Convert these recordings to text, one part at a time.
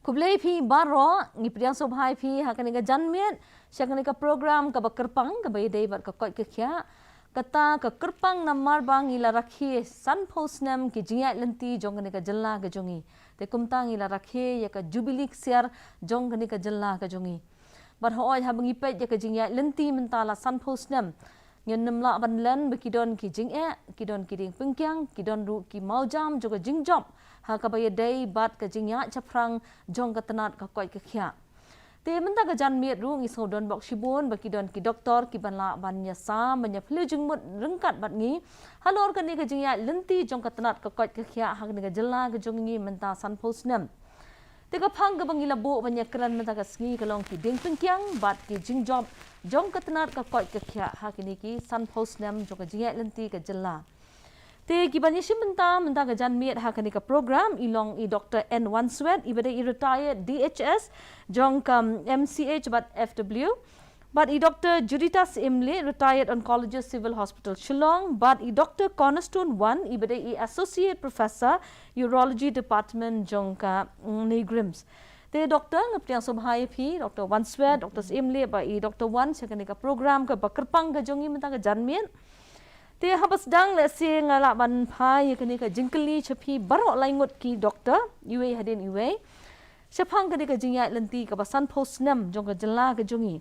Kublai pi baro ngipriang sobhai pi hakani ka janmiat syakani ka program ka bakerpang ka bayadai bat ka Koit ke Khiah kata ka kerpang namar bang ila rakhi san posnam ki jingat lenti jongani ka jella ka jongi te kumtang ila rakhi ya ka jubilik siar jongani ka jella ka jongi bar hoy habangi pet ya ka jingat lenti mentala san posnam nyen namla banlan bekidon ki jinge kidon ki Diengpynkiang kidon ru ki maujam juga Jingjop ha ka bayadai bat ka jingya chaprang jong ka tanat ka Koit ke Khiah te menta ka jan miet ru ngi sodon bok shibun bakidon ki doktor ki banla banya sa manya phlu jingmut rengkat bat ngi halor ka ni ka jingya lenti jong ka tanat ka Koit ke Khiah ha ni ka jela ka jong ngi menta san posnam te ka phang ka bangila bo banya kran menta ka sngi ka long ki Diengpynkiang bat ki Jingjop jong ka tanat ka Koit ke Khiah ha kini ki san posnam jong ka jingya lenti ka jela te kibani menta ka jan miet ha kani ka program ilong I Dr. N Wanswet ibada I retired DHS jong kam MCH but FW but I Dr. Juditas Imle retired oncologist civil hospital Shillong but I Dr. Cornerstone 1 ibada I associate professor urology department jong ka Negrims te doktor ngaptiang sobhai phi Dr. Wanswet Dr. Imle ba I Dr. Wan syakani ka program ka bakerpang ka jongi menta ka jan miet te habas dang le se ngala ban phai kani ka jingkli chapi baro laingot ki doktor iwe hadin iwe chapang kani ka jingya lenti ka basan posnam jong ka jela ka jongi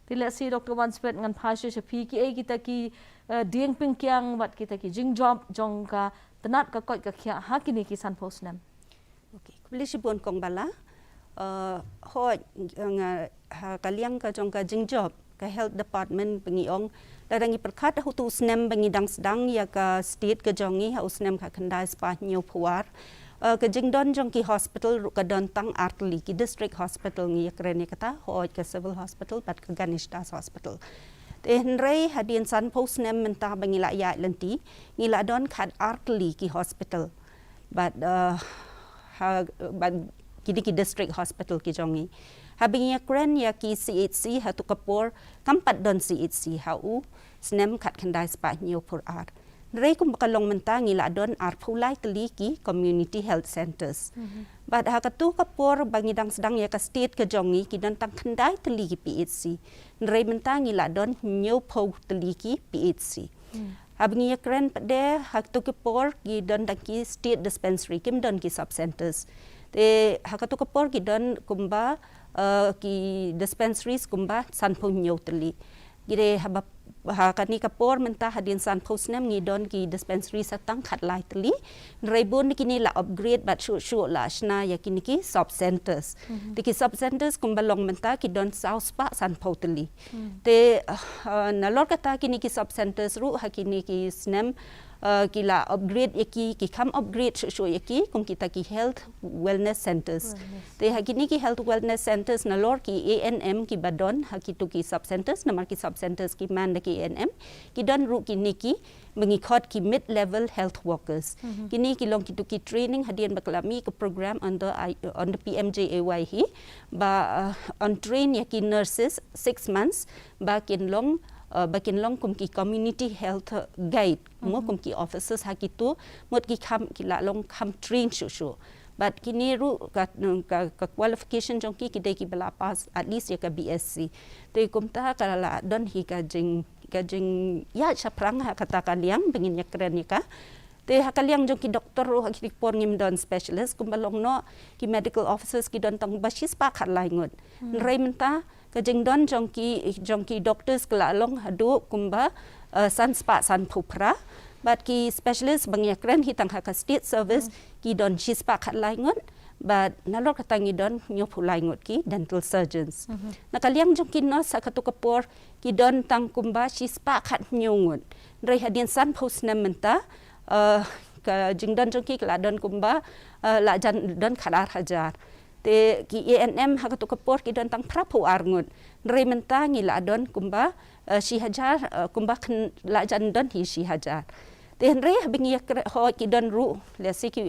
te le se Dr. Wanswet ngan phai chapi ki kita ki Diengpynkiang wat kita ki Jingjop jong ka tanat ka Koit ke Khiah ha kini ki san posnam okay kubli sibon kong bala ho kaliang ka jong ka Jingjop ka health department pengiong darangi perkat hu tu snem bangi dang sedang ya ka state ka jongi ha usnem ka khandai spa nyu puar ka jingdon jong ki hospital ka don tang artli ki district hospital ngi yakrene kata ho ka civil hospital pat ka ganishtas hospital te henrei hadin san posnem menta bangi la ya lenti ngi la don khat artli ki hospital but ki district hospital ki jongi habing yakren ya ki CHC hatu kapor kampat don CHC hau snem khat khandai spa nyu pur ar rei kum bakalong menta ngila don ar phulai tli ki community health centers bad ha katu kapor bangidang sedang ya ka state ka jongi ki don tang khandai tli ki PHC rei menta ngila don nyu pho tli ki PHC habing yakren pade hatu kapor ki don ki state dispensary kim don ki sub centers te ha katu kapor ki don kumba ki dispensaries kumba sanpo nyotli gire haba kani kapor menta hadin san posnem ngi don ki dispensary satang khat lai tli reibon kini la upgrade bat shu la shna ya kini ki sub centers ki sub centers kumba long menta ki don south pa san potli te nalor kata kini ki sub centers ru hakini ki snem kila upgrade ki kam upgrade shu ki kum kita ki health wellness centers te hakini ki health wellness centers na lor ki ANM ki badon hakitu ki sub centers namar ki sub centers ki man ki ANM ki don ru ki niki mengikhot ki mid level health workers kini ki long kitu ki training hadian baklami ke program on the PMJAY hi ba on train ya ki nurses 6 months ba kin long bakin long kum ki community health guide mo kum ki officers hakitu mot ki kham ki la long kham train shu but kini ru ka qualification jong ki dei ki bala pass at least ya ka BSc te kum ta kala don hi ka jing ya chaprang ha kata kaliang bengin ya keren ni ka te hakaliang jong ki doktor ru hakik por ngim don specialist kum balong no ki medical officers ki don tang bashis pa khat lai ngot rei menta ka jingdon jong ki doctors kala long hadu kumba san spa san phupra but ki specialist bangyakren hitang haka state service ki don shispa khat lai ngot but nalor katangi don nyo phulai ngot ki dental surgeons nakaliang jong ki no sakatu kapor ki don tang kumba shispa khat nyo ngot rei hadin san posnem menta ka jingdon jong ki kala don kumba la jan don khalar hajar te ki ANM hakatu kapor ki don tang prapu arngut rei menta ngila don kumba shi hajar kumba la jan don hi shi hajar te rei habingi ho ki don ru le si ki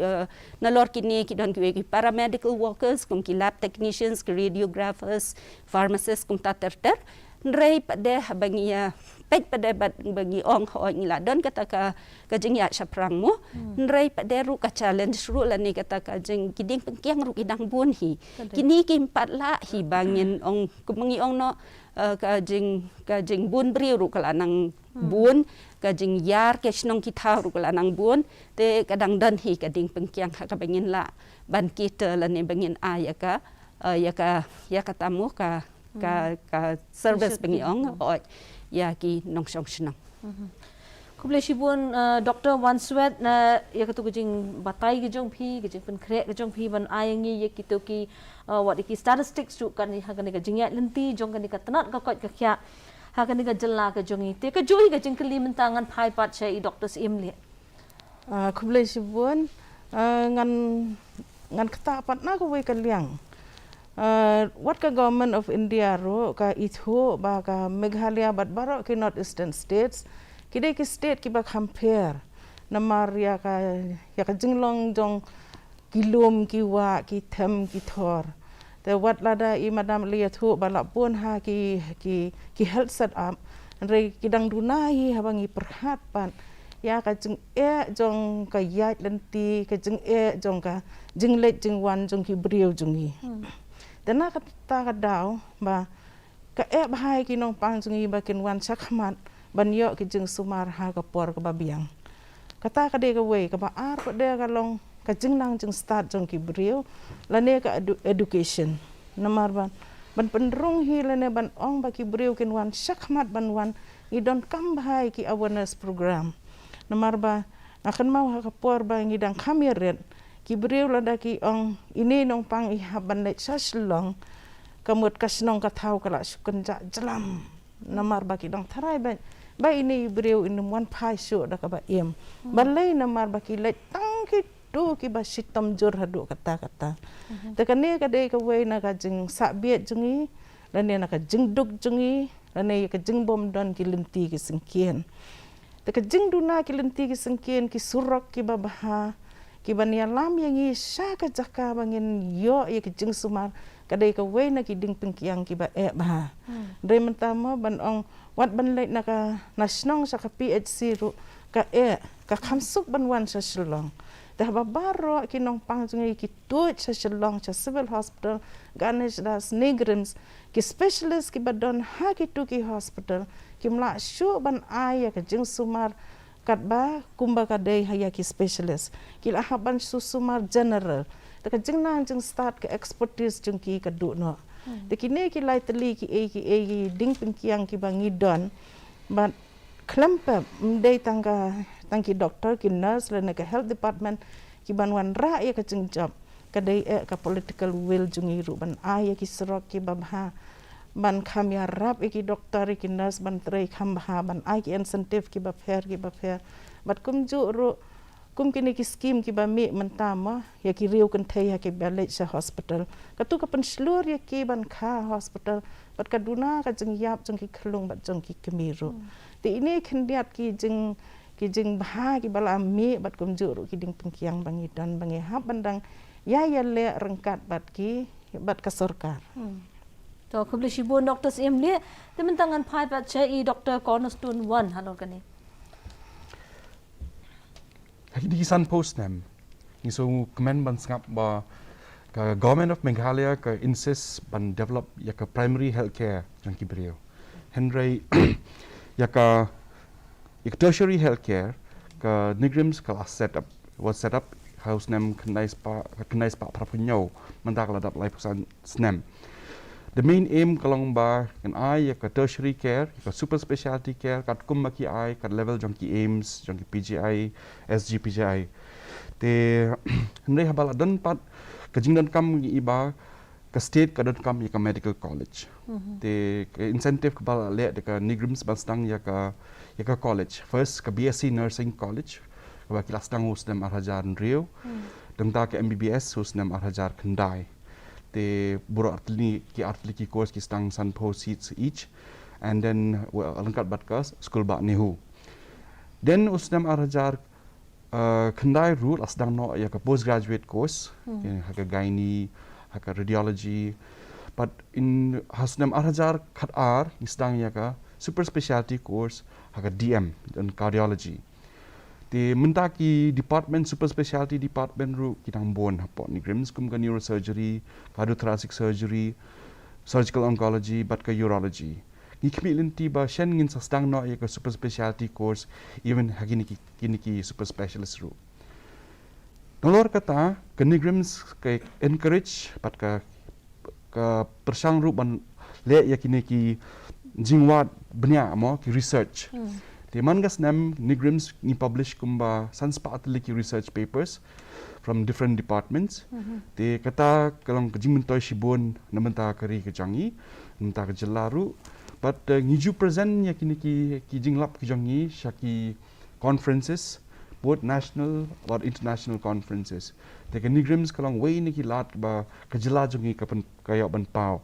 nalor kini ki don ki paramedical workers kum ki lab technicians ki radiographers pharmacists kum ta ter Nrei pada bangia pet pada bagi ong hoi ngila don kata ka jing ya saprang mo nrei pada ru ka challenge ru la ni kata ka jing Diengpynkiang ru idang bun hi kini ki empat la hi bangin ong kumengi ong no ka jing bun bri ru kala nang bun ka jing yar ke snong ki tha ru kala nang bun te kadang don hi ka Diengpynkiang ka bangin la ban kita la ni bangin ya ka tamu ka service bengi ong oi ya ki nong song snang kuble shibun Dr. Wanswet na ya katu jing batai ke jong phi ke jing pen krek ke jong phi ban ayangi ye kitu ki what ki statistics tu kan ha kan ka jing ya lenti jong kan ka tanat ka Koit ka Khiah ha kan ka jella ka jong ite ka jui ka jing keli mentangan phai pat chai Dr. Sim le kuble shibun ngan kata pat na ko we ka liang what ka government of India ro ka ithu ba ka Meghalaya bat baro ki North Eastern states kide ki state ki ba compare namar ya ka jinglong jong kilum ki wa ki them ki thor te wat lada I madam liya thu ba la pun ha ki health set up re kidang dunai habangi perhat pan ya ka jing jong ka ya lenti ka jing jong ka jing let jing wan jong ki briu jong hi dana kata kadau ba ka bahai ki nong pang jungi ba kin wan sakmat ban yo ki jing sumar ha ka por ka babiang kata ka de ka we ka ba ar ko de ka long ka jing nang jing start jong ki brio la ne ka education namar ban penrung hi la ne ban ong ba ki brio kin wan sakmat ban wan I don kam bahai ki awareness program namar ba akan mau ha ka por ba ngi dang kamiret ki beriu lada ki ong ini nong pang ihaban let saslong kamut kasnong katau kala sukun jalam namar baki dong tharai ba ini beriu in one pai shu da ka ba em balai namar baki let tang ki tu ki ba sitam jur hadu kata te kane ka de ka we na ka jing sa biet jungi dan ne na ka jing duk jungi dan ne ka jing bom don ki lenti ki singkien te ka jing duna ki lenti ki singkien ki surok ki ba baha kiban ya lam yang I saka jaka bangin yo ya kijing sumar kadai ka we na ki Diengpynkiang ki ba ba dai mentama ban ong wat ban leit na ka nasnong sa ka PHC ru ka ka khamsup ban wan sa Shillong dah ba baro ki nong pang jungi ki tuit sa Shillong sa civil hospital ganesh das negrims ki specialist ki badon ha ki tu ki hospital ki mla shu ban ai ya ka jing sumar kat ba kumba kadai haya ki specialist kila haban susumar general taka jingnang jing start ke expertise jing ki kadu no de kine ki lai teli ki Diengpynkiang ki bangi don but klampa mdei tangki doctor ki nurse le ka health department ki banwan ra ya ka Jingjop kadai ka political will jungi ru ban ai ki serok ki babha ban kham ya rap ki doktor ki nurse ban trei kham ha ban ai ki incentive ki ba fair bat kum ju ru kum kini ki scheme ki ba mi mentama ya ki riu kan thei ha ki balai sa hospital katu ka pen slur ya ki ban kha hospital bat ka duna ka jing yap jong ki khlung bat jong ki kemiru ti ini khendiat ki jing bha ki bala mi bat kum ju ru ki Diengpynkiang bangi dan bangi ha bandang ya le rengkat bat ka sarkar to kuble shibun Dr. Sim le tementangan phai pat chai Dr. Cornerstone 1 halor kani di san post nem ni so kemen ban ngap ba ka government of Meghalaya ka insist ban develop ya ka primary health care jang ki brio henry ya ka tertiary health care ka negrims ka set up house nem kanai spa prapunyo mandak ladap lai pusan snem. The main aim kalong ba kan ai ka tertiary care ka super specialty care kat kum ki ai kat level jong ki aims jong ki PGI SGPGI te hnrei habala dan pat ka jingdan kam iba ka state ka dan kam ka medical college te incentive ka bala le de ka negrims bastang ya ka college first ka BSc nursing college ka kelas dang us dem arhajar rio dang ta ka MBBS us dem arhajar khandai te buro artli ki course ki stang san po seats each and then alangkat batkas school ba nehu then usdam arhajar khandai rule asdang no ya ka postgraduate course ha ka gynae ha ka radiology but in hasnam arhajar khat ar istang ya ka super specialty course haka DM dan cardiology te menta ki department super specialty department ru kitang bon hapot ni grims kum ka neurosurgery cardiothoracic surgery surgical oncology but ka urology ni kmilinti ba shen ngin sastang no ya ka super specialty course even hagini ki super specialist ru nolor kata ka ni grims ka encourage but ka persang ru ban le yakini ki jingwat benya mo ki research te mangas nam ni grims ni publish kumba sanspatli ki research papers from different departments te kata kalong jing mentoy shibon namenta kari ke jangi namenta ke jelaru but ngiju present yakini ki jinglap ki jangi shaki conferences both national or international conferences te ka ni grims kalong way ni ki lat ba ke jela jangi kapan kaya ban pau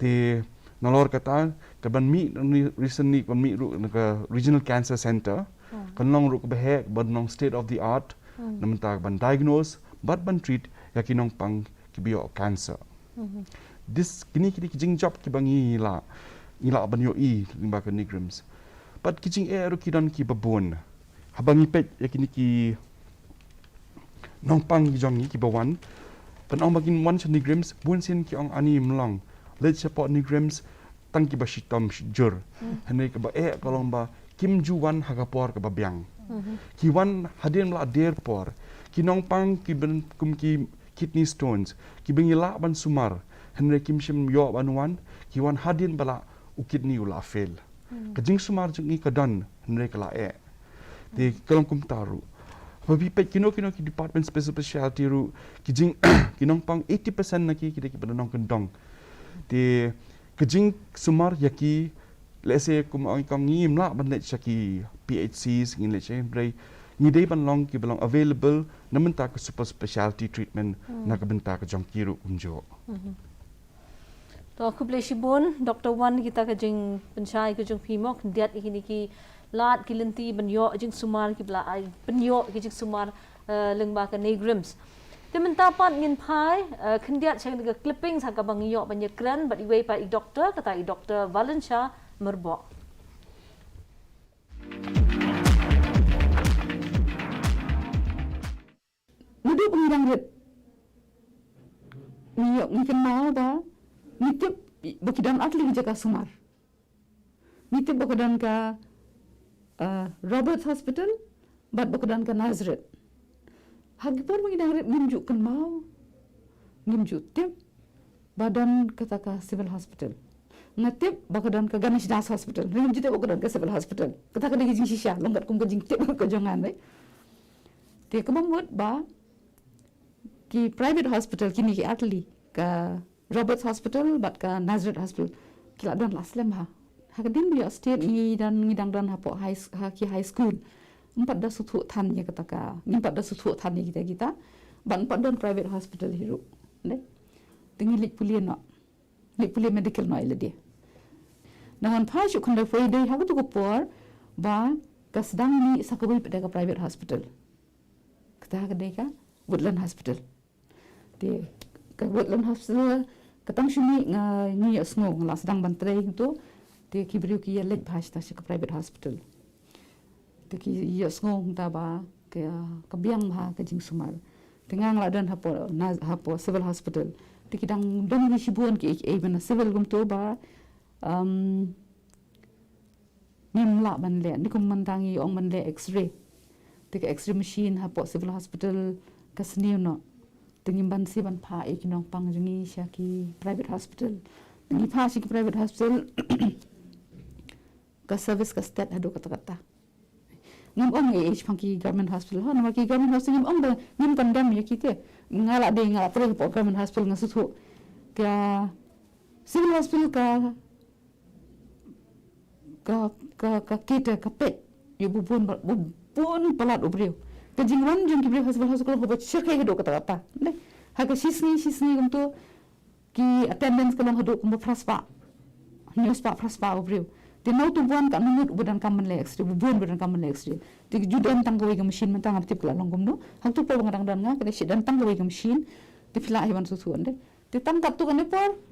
te nolor kata ka ban mi recently ban mi ru ka regional cancer center kanong ru ka behe ban nong state of the art namenta ban diagnose but ban treat yakinong pang kibio cancer this kini jingjop ki bangi ila ban yo I limba ka nigrims but kijing ru kidan ki babon habangi pet yakini ki nong pang jongi ki bawan panong bagin wan nigrims bun sin ki ong ani mlong let support nigrims tang ki bashitam jur hanai ka ba kalong ba kim ju wan hagapor ka babyang ki wan hadin la der por ki nong pang ki ben kum ki kidney stones ki bengila ban sumar hanai kim shim yo ban wan ki wan hadin bala u kidney ula fail ka jing sumar jing ka dan hanai ka la de kalong kum taru Babi pet kino ki department specialty ru ki jing kinong pang 80% na ki padang kendong de kejing sumar yaki let's say kum ang kang ngi mla ban let shaki PHCs ngin let chay bray ni day ban long ki belong available naman ta ka super specialty treatment na ka benta ka jong kiru umjo to khuble shibon Dr. Wan kita ka jing penchai ka jong pimok diat ikini ki lat kilinti banyo jing sumar ki bla ai banyo ki jing sumar lengba ka negrims temen tapat ngin pai kendiat chang de clipping sa ka bangiyo banyakran bat iwe pa I doktor kata I doktor Valencia merbok Mudu pengirang red niyok ngiken mau ba nitip bakidan atli jaga sumar nitip bakidan ka Roberts Hospital, bat bakudan ka Nazareth. Hagipor mengidang rit ngimjuk kan mau, ngimjuk tip, badan kata ka Civil Hospital. Ngatip bakudan ka Ganesh Das Hospital, ngimjuk tip bakudan ka Civil Hospital. Kata ka lagi jing shisha, longgat kum ka jing tip ka jangan deh. Dia kemamut ba ki private hospital kini ki atli ka Roberts Hospital, bat ka Nazareth Hospital. Kila dan laslam ha. Hakadin dia state ni dan ngidang dan hapo high school 4 dah sutu tan ya kata ka 4 dah sutu tan ni kita ban 4 dan private hospital hiru ne tingi lik pulian medical no ile dia dengan pa syu kunda Friday ha tu ko por ba ka sedang ni sakabui pada ka private hospital kata ka deka Woodland Hospital dia ka Woodland Hospital katang syumi ni asngo ngala sedang bantre tu dia kibrio ki yelek bhashta se ka private hospital te ki yasngong ta ba ke biang ha ka jing sumar tengang la dan hapo civil hospital te ki dang ni shibuan ki even civil gum to ba nim la ban le ni kum mandangi ong man le x-ray te ka x-ray machine hapo civil hospital ka sniu no tengim ban si ban pha e ki nong pang jingi sha ki private hospital ni pha si ki private hospital ka service ka state hado kata-kata ngam ong pangki government hospital ha nama ki government hospital ngam ong ba ngam kandam ya kita ngala de ngala pre po government hospital ngasutu ka civil hospital ka kita ka pet yu bubun palat obreu ka jingwan jing ki hospital ko ba chekai hado kata-kata ne ha ka sisni gum to ki attendance ka lang hado ko fraspa news pa fraspa obreu Dia mau tubuan kat nungut budan kamen le extra bubuan budan kamen le extra. Dia judan tang gawe ke mesin mentang aptip kala longgom no. Hang tu pol ngadang dan nga kada si dan tang gawe ke mesin. Dia fila hewan susuan de. Dia tangkap tu kan por.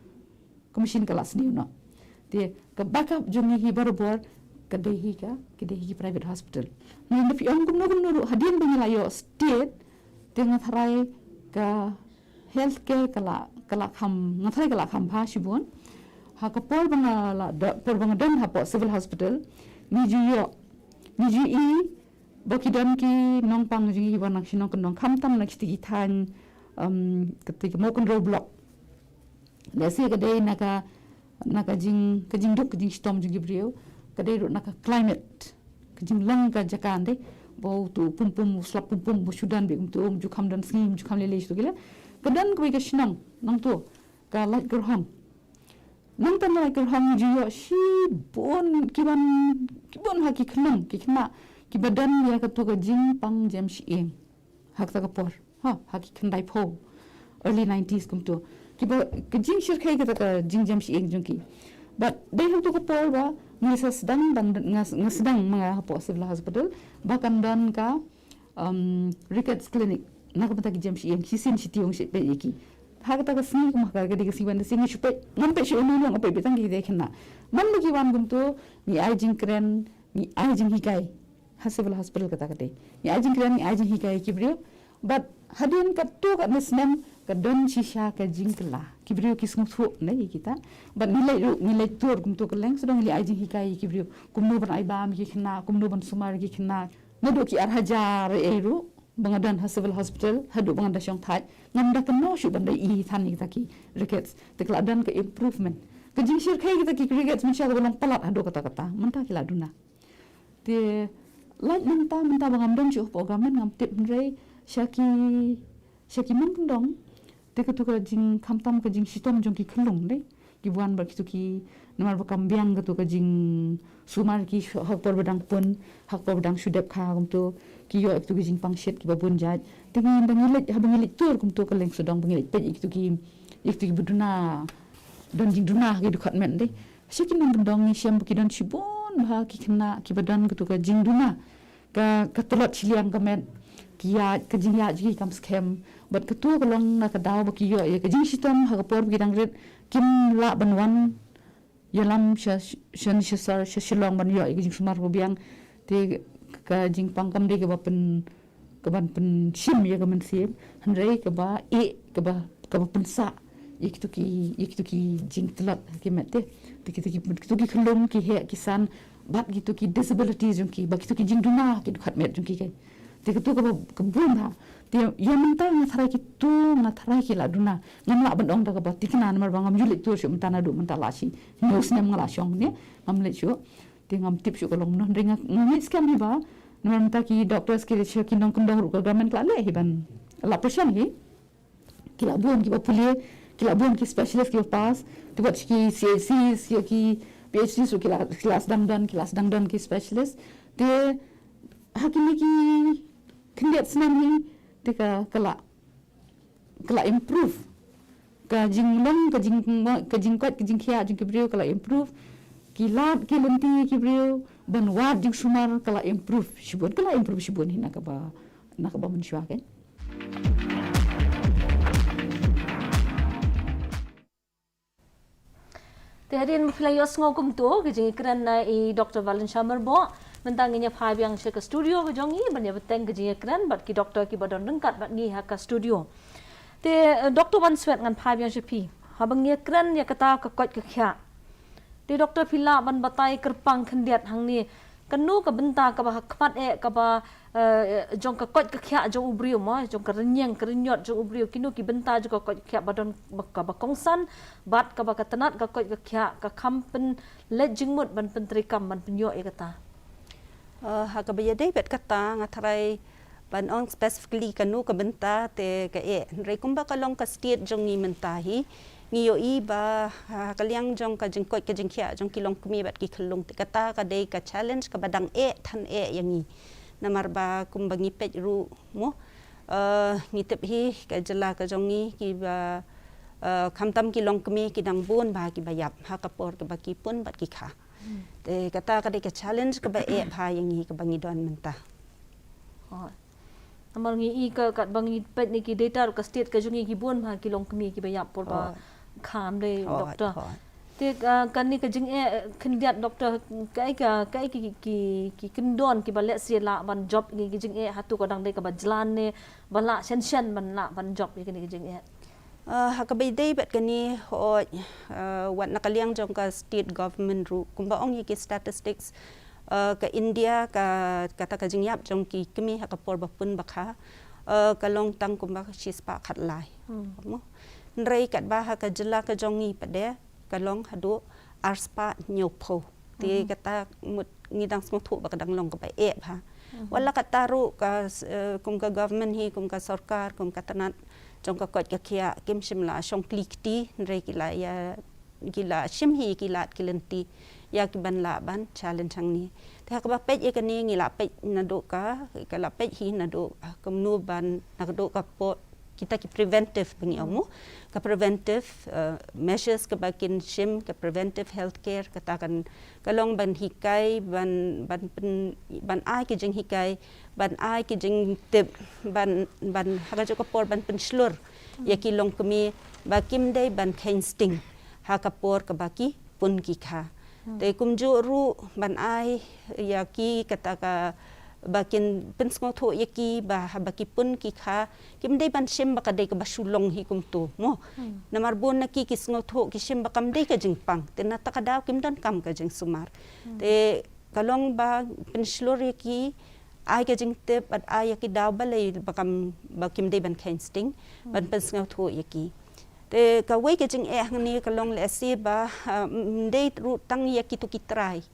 commission kelas ni no. Dia ke backup jungi hi baru kedehi private hospital. Ni tapi orang gumno hadian banglayo state tengah tharai ke healthcare kala kham ngathai kala kham pha shibon ha ka por bangala por bangadan ha po civil hospital ni ju i bakidan ki nong pang ji banak sinong nong kham tam nak sti than ketika mo kon block lesi ke dei naka jing duk jing storm jing gibriu ke dei naka climate ke jing lang ka jakan dei bau tu pum slap pum sudan be tu ju kham dan sngim ju kham le tu gila kedan ko ke sinong nong tu ka light gerham nong tan light gerham ji yo shi bon kibon ha ki khnong ki khna ki badan ya ka tu ka jing pang jam shi eng hak ta ka por ha ki khandai pho early 90s kum tu ki ba ke jing shir khai ka jing jam shi eng jung ki but dai hu tu ka por ba ngisa sedang mga po civil hospital bahkan dan ka rickets clinic nak bata ki jam shi eng kisin shi tiong shi pe ki hak ta ka sni kum ka ga di siwan singi shi pe ngam pe shi unu ngam pe betang ki dekhna man ki wan kum tu ni ai jing kren ni ai jing hikai civil hospital kata kate ni ai jing kren ni ai jing hikai ki brio but hadin ka tu ka nesnem ka don shisha ka jingkla kibrio kismu thu nei kita but nilai tur kum to keleng sedang nilai ajing hikai kibrio kumnu ban ai bam ki khna kumnu ban sumar ki khna nadu ki ar hajar eru bangadan civil hospital hadu bangada syong thai ngamda ka no shu bandai I than ni taki rickets tekla dan ka improvement ka jing shir khai kita ki rickets min sha golong palat hadu kata menta ki laduna te lait menta bangam don chu program ngam tip rei Syaki mendong teka tu ka jing kamtam ka jing sitom jong ki khlong dei ki buan bar ki namar ba kambiang ka tu ka jing sumar ki hak por badang pun hak por badang sudep kha kum tu ki yo tu ki jing pangset ki babun jaj tengi bangilit tur kum tu ka leng sodong bangilit pe ki tu ki buduna don jing duna ki dukat men dei syaki mendong ni syam ki don sibon ba ki kena ki badan ka tu ka jing duna ka telot siliang ka men Khiah ke jing ya ji kam scam but ketua kolong na kadaw ba kiyo ke jing sistem ha por bi dang ret kim la banwan yalam shan shisar shilong ban yo ke jing sumar bo biang te ka jing pangkam de ke ba pen sim ya ke men sim hanrei ke ba pen sa ik tu ki jing telat ke mate te ki khlong ki he kisan bat gitu ki disabilities jung ki ba gitu ki jing duna ki khat met jung ki ke te tu ka bun ha te ya menta na tharai ki tu na tharai ki la duna ngam la ban ong ta ka ba tikna mar bangam julit tu shum ta na du menta la shi news nem ngala shong ne ngam le chu te ngam tip shu ko long non ringa ngam scam hi ba namar menta ki doctors ki che ki nong kundong ru ka government la le hi ban la person hi ki la bun ki ba pule ki la bun ki specialist ki pass te ba ki CAC ki PhD su ki la class dang dan ki specialist te hakini ki kendiat senam ni tika kala improve ka jing long ka jing kwat ka jing Khiah jing kibriu kala improve ki lenti kibriu ban wad jing sumar kala improve shibun hina ka ba mensyua kan Tehadin maflayos ngogum tu ke jing ikran na I Dr. Valencia Merbo mentanginya phai yang ke studio ke jongi banya beteng ke jing ikran bat ki doktor ki badon rengkat bat ngi ha ka studio te doktor wan swet ngan phai yang pi habang ngi ikran ya kata ka Koit ke Khiah te doktor phila ban batai kerpang khendiat hang ni kanu ka benta ka ba khmat ka ba jong ka Koit ke Khiah jong ubriu mo jong ka renyang kerenyot jong ubriu kinu ki benta jo ka Koit ke Khiah badon ka ba kongsan bat ka ba katanat ka Koit ke Khiah ka kampen let jingmut ban pentrikam ban penyo e kata hakabaya David kata ngatharai ban on specifically kanu ka benta te ka rei kumba kalong ka state jong ni mentahi ngiyo I ba kalyang jong ka jing Koit ka jing Khiah jong kilong kumi bat ki khlung te kata ka dei ka challenge ka badang than yangi namar ba kumba ngi pej ru mo ngi tep hi ka jala ka jong ni ki ba khamtam kilong kumi ki dang bun ba ki bayap ha ka por ka ba ki pun bat ki kha te kata ka dei ka challenge ka ba bha yangi ka bangi don menta namar ngi ka kat bangi pet ni ki data ka state ka jungi ki bon ha ki long kmi ki bayap por ba kham de doctor Ti kan ni ke jing kendiat doktor kai ki kendon ki balek sila ban job ni jing hatu kadang dei ka bajlan ne bala shen ban la ban job ni ke jing Hakabay day bat kani ho wat nakaliang jong ka state government ru kumba ong ki statistics ka India ka kata ka jingyap jong ki kami hakapor bapun bakha kalong tang kumba shispa khat lai mo nrei kat ba ka jela ka jongi pade kalong hadu arspa nyopo ti kata ngidang smot thu bakadang long ka pa ha wala kataru ka kum ka government hi kum ka sarkar kum ka tanat trong ka Koit ka Khiah kim shimla shong klikti nrei kila ya gila shimhi kila kilenti ya ki ban la ban challenge ang ni te ka ba pej ka ni ngila pej na do ka la pej hi na do kumnu ban na do ka po kita ki preventive bengi amu ka preventive measures ka bakin shim ka preventive healthcare katakan kalong ban hikai ban ai ki jing hikai ban ai ki jing tip ban haga jo ka por ban penslur ya ki long kami bakim dei ban kainsting ha ka por ka baki pun ki kha te kumju ru ban ai ya ki kataka bakin pensmo tho yaki ba baki pun ki kha kim dei ban shim ba kadai ka basulong hi kum tu mo namar bon na ki kisngo tho ki shim ba kam dei ka jingpang te na ta kadaw kim dan kam ka jing sumar te kalong ba penslor yaki ai ka jing te at ai yaki daw ba lei ba kam ba kim dei ban kainsting ban pensmo tho yaki te ka wei ka jing ni kalong le si ba dei ru tang yaki tu ki try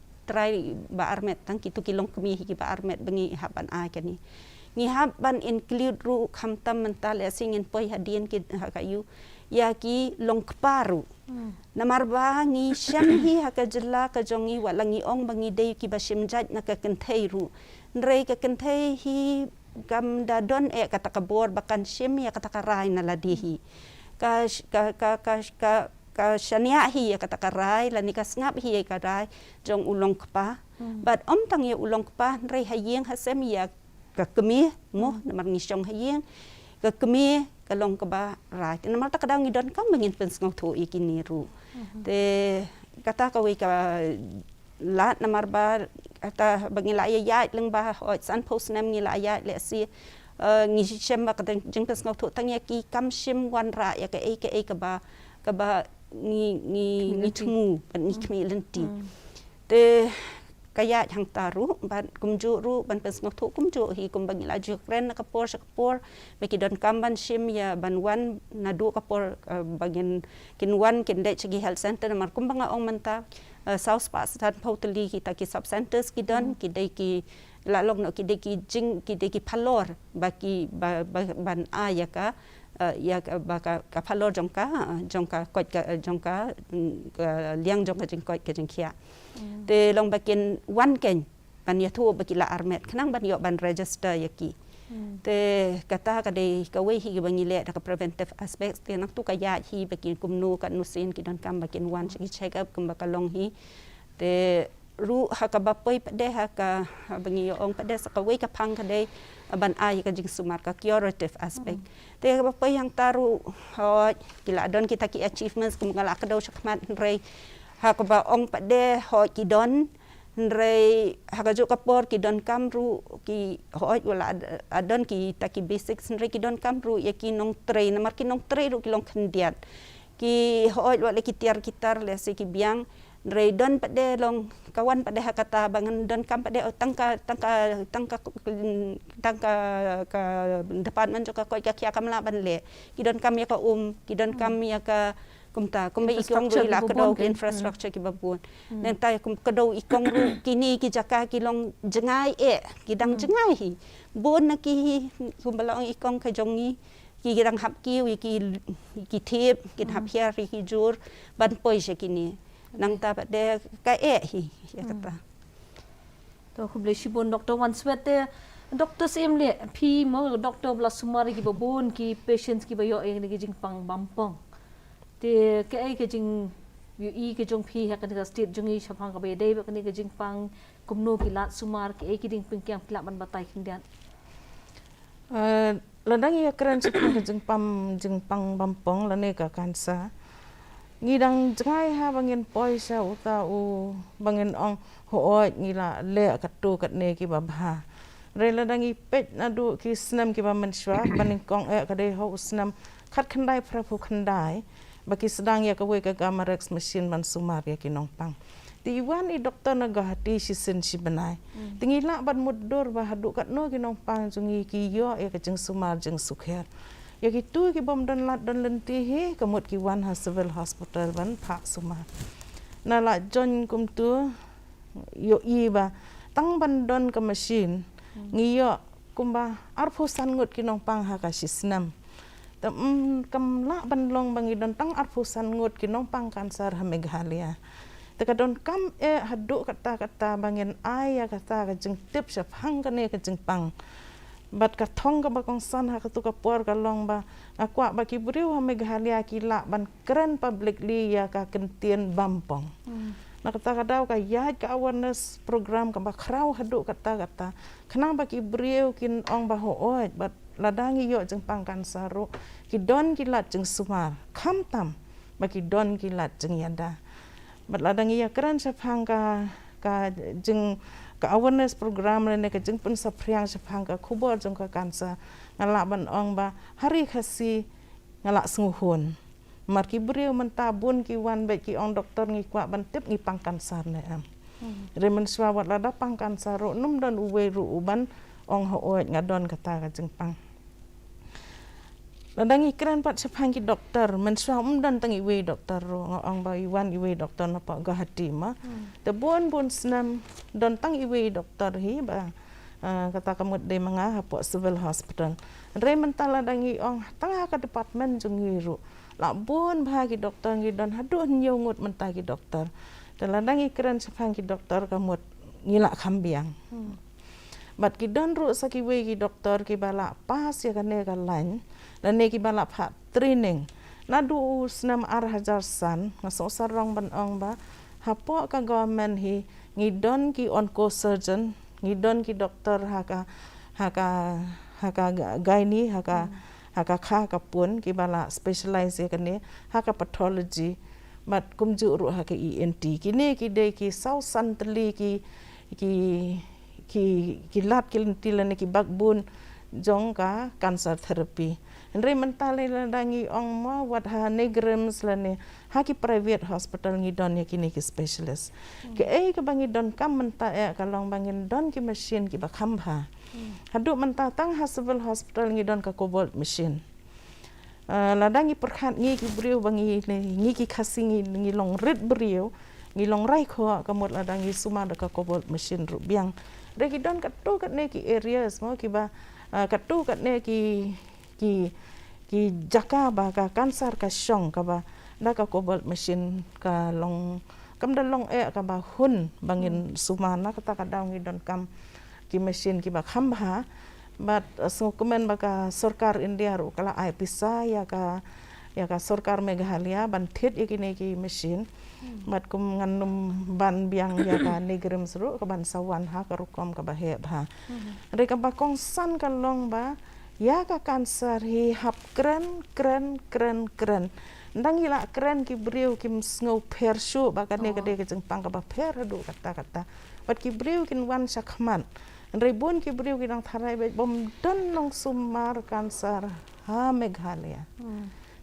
ba armet tang kitu kilong kami hiki ba armet bengi haban ai kani ngi haban include ru khamtam mental singin poi hadien ki hakayu ya ki long kparu namar ba ngi sham hi haka jella ka jongi walangi ong bangi dei ki ba shimjat na ka kenthei ru nrei ka kenthei hi gam da don kata ka bor bakan shim ya kata ka rai na ladihi ka shania hi ya kata karai la ni ka ngap hi ka rai jong ulong kpa but tang ya ulong kpa rei hayeng hasem ya ka kemi mo namar ngi shong hayeng ka kemi ka long ka ba rai namar ta kadang idon kam mengin pens ngau tho ikini ru te kata ka we ka lat namar ba kata bangila ya leng ba san post nam ngi la ya le si ngi shem ba ka jing pens ngau tho tang ya ki kam shim wan ra ya ka ba ni tumu ban ni kmi lenti te kaya hang taru ban kumju ru ban pes ngok kumju hi kum bangila ju kren ka por be ki don kam ban shim ya ban wan na du ka por bagin kin wan kin de chigi health center mar kum banga ong manta south pas tan potli ki ta ki sub centers ki don ki de ki la lok no ki de ki jing ki de ki phalor ba ki ban aya ka ya baka kapalor jongka Koit ka jongka liang jongka jing Koit ka jing Khiah te long bakin wan ken ban ya thu bakila armet khnang ban yo ban register yaki te kata ka de ka we hi bangile ka preventive aspects te nak tu ka ya hi bakin kumnu ka nusin ki don kam bakin wan chi check up kum bakalong hi te ru haka bapoi pade haka bangi ong pade sa ka we ka phang ka de ban ai ka jing sumar ka curative aspect te bapoi yang taru kila don kita ki achievements kum ngala ka daw sakmat rei haka ba ong pade ki don rei haka jo ka por ki don kam ru ki wala adon ki taki basics rei ki don kam ru ya ki nong train namar ki nong train ru ki long khendiat ki wala ki tiar kitar le se ki biang rei don pade long kawan pade hakata bangan don kam pade tangka ka department joka Koit ka Khiah kamla ban le ki don kam ya ka ki don kam ya ka kumta kumbe ikong ru la kado infrastructure ki babun nen ta kum kado ikong ru kini ki jaka ki long jengai ki dang jengai hi bon na ki kumbala ong ikong ka jongi ki dang hap ki tip ki hap hier ki jur ban poi se kini nang ta de ka hi ya kata to khuble shibon doctor wan swete doctor sim le phi mo doctor bla sumari ki babun ki patients ki bayo eng ni jing pang bampong te ke ai ke jing yu i ke jong phi ha ka state jong i chapang ka be dei ba ka ni ke jing pang kumno ki lat sumar ke ai ki ding pingkyang pla ban batai kindian ladang ya keren sepang jing pang bampong lane ka kansa ngidang jangai ha bangin poisa uta u bangin ong hoot ngila le katu kat ne ki babha rela dangi pet nadu ki snam ki ba menswa baning kong kadai ho snam khat khandai prapu khandai baki sedang ya kawe ka gamarex machine ban sumar ya ki nongpang ti wan I doktor na gahati si sen si benai tingila ban mudur ba hadu kat no ki nongpang jungi ki yo ya ka jeng sumar jeng sukher ya gitu ki bom dan lat dan lenti he kamut ki wan ha civil hospital ban phak suma na la jon kum tu yo I ba tang ban don ka machine ngiyo kumba arphu san ngut ki nong pang ha ka sisnam tam kam la ban long bangi don tang arphu san ngut ki nong pang kansar ha Meghalaya taka don kam hadu kata bangin ai ya kata ka jeng tip sha phang ka ne ka jeng pang bat ka thong ka bakong san ha ka tu ka por ka long ba akwa ba ki briu ha Meghalaya ki la ban keren publicly ya ka kentien bampong na kata ka daw ka ya ka awareness program ka ba krau hadu kata kenang ba ki briu kin ong ba hoot bat ladangi yo jeng pang kan saru ki don ki lat jeng sumar kham tam ba ki don ki lat jeng yada bat ladangi ya keren sa phang ka jeng ka awareness program ne ka jeng pun sa priang sa phang ka khubor jeng ka kansa ngala ban ong ba hari khasi ngala sunghun mar ki briu mentabun ki wan be ki ong doktor ngi kwa ban tip ngi pang kansar ne am remen swa wat lada pang kansar ro num don uwe ru uban ong hoot ngadon kata ka jeng pang ladangi keren pat sa phang ki doktor men swa dan tangi we doktor ro ong ba iwan iwe doktor na pa gahati ma te bon snam don tang iwe doktor hi ba kata kamut de manga hapo civil hospital re mentala dangi ong tanga ka department jungi ru la bon ba ki doktor ngi don hadu nyo ngut menta ki doktor ladangi keren sa phang ki doktor kamut ngila khambiang bat ki don ru sa ki we ki doktor ki bala pas ya kane ka lain dan ne ki bala pha training na du snam ar hajar san ngaso sarong ban ong ba hapo ka government hi ngidon ki onco surgeon ngidon ki doktor haka gaini haka kha ka pun ki bala specialize ya kane haka pathology bat kumju ru haka ENT kini ki de ki sau santli ki lat ki lentila ne ki backbone jong ka cancer therapy Andre mentale dangi ong mo wat ha negrims lane ha ki private hospital ngi don ya kini ki specialist ke ke bangi don kam menta kalong bangin don ki machine ki bakham ha hadu menta tang ha civil hospital ngi don ka cobalt machine ladangi perkhat ngi ki briu bangi ngi ki khasi ngi long red briu ngi long rai kho kamut ladangi suma ka cobalt machine ru biang de ki don ka tu kat ne ki areas mo ki ba ka tu kat ne ki jaka ba ka kansar ka shong ka ba da ka cobalt machine ka long kam da long ka ba hun bangin sumana kata ka daw ngi don kam ki machine ki ba kham ba but so komen ba ka sarkar India ru kala ai pisa ya ka sarkar Meghalaya ban thet ikine ki machine but kum nganum ban biang ya ka negrim seru ka ban sawan ha ka rukom ka ba he ba re ka ba kong san ka long ba ya ka kanser hi hap keren ndang ila keren ki briu kim sngau per shu ba ka ne ka de ka jeng pang ka ba per du kata bat ki briu kin wan sakman rebun ki briu ki nang tharai be bom don nong sumar kanser ha Meghalaya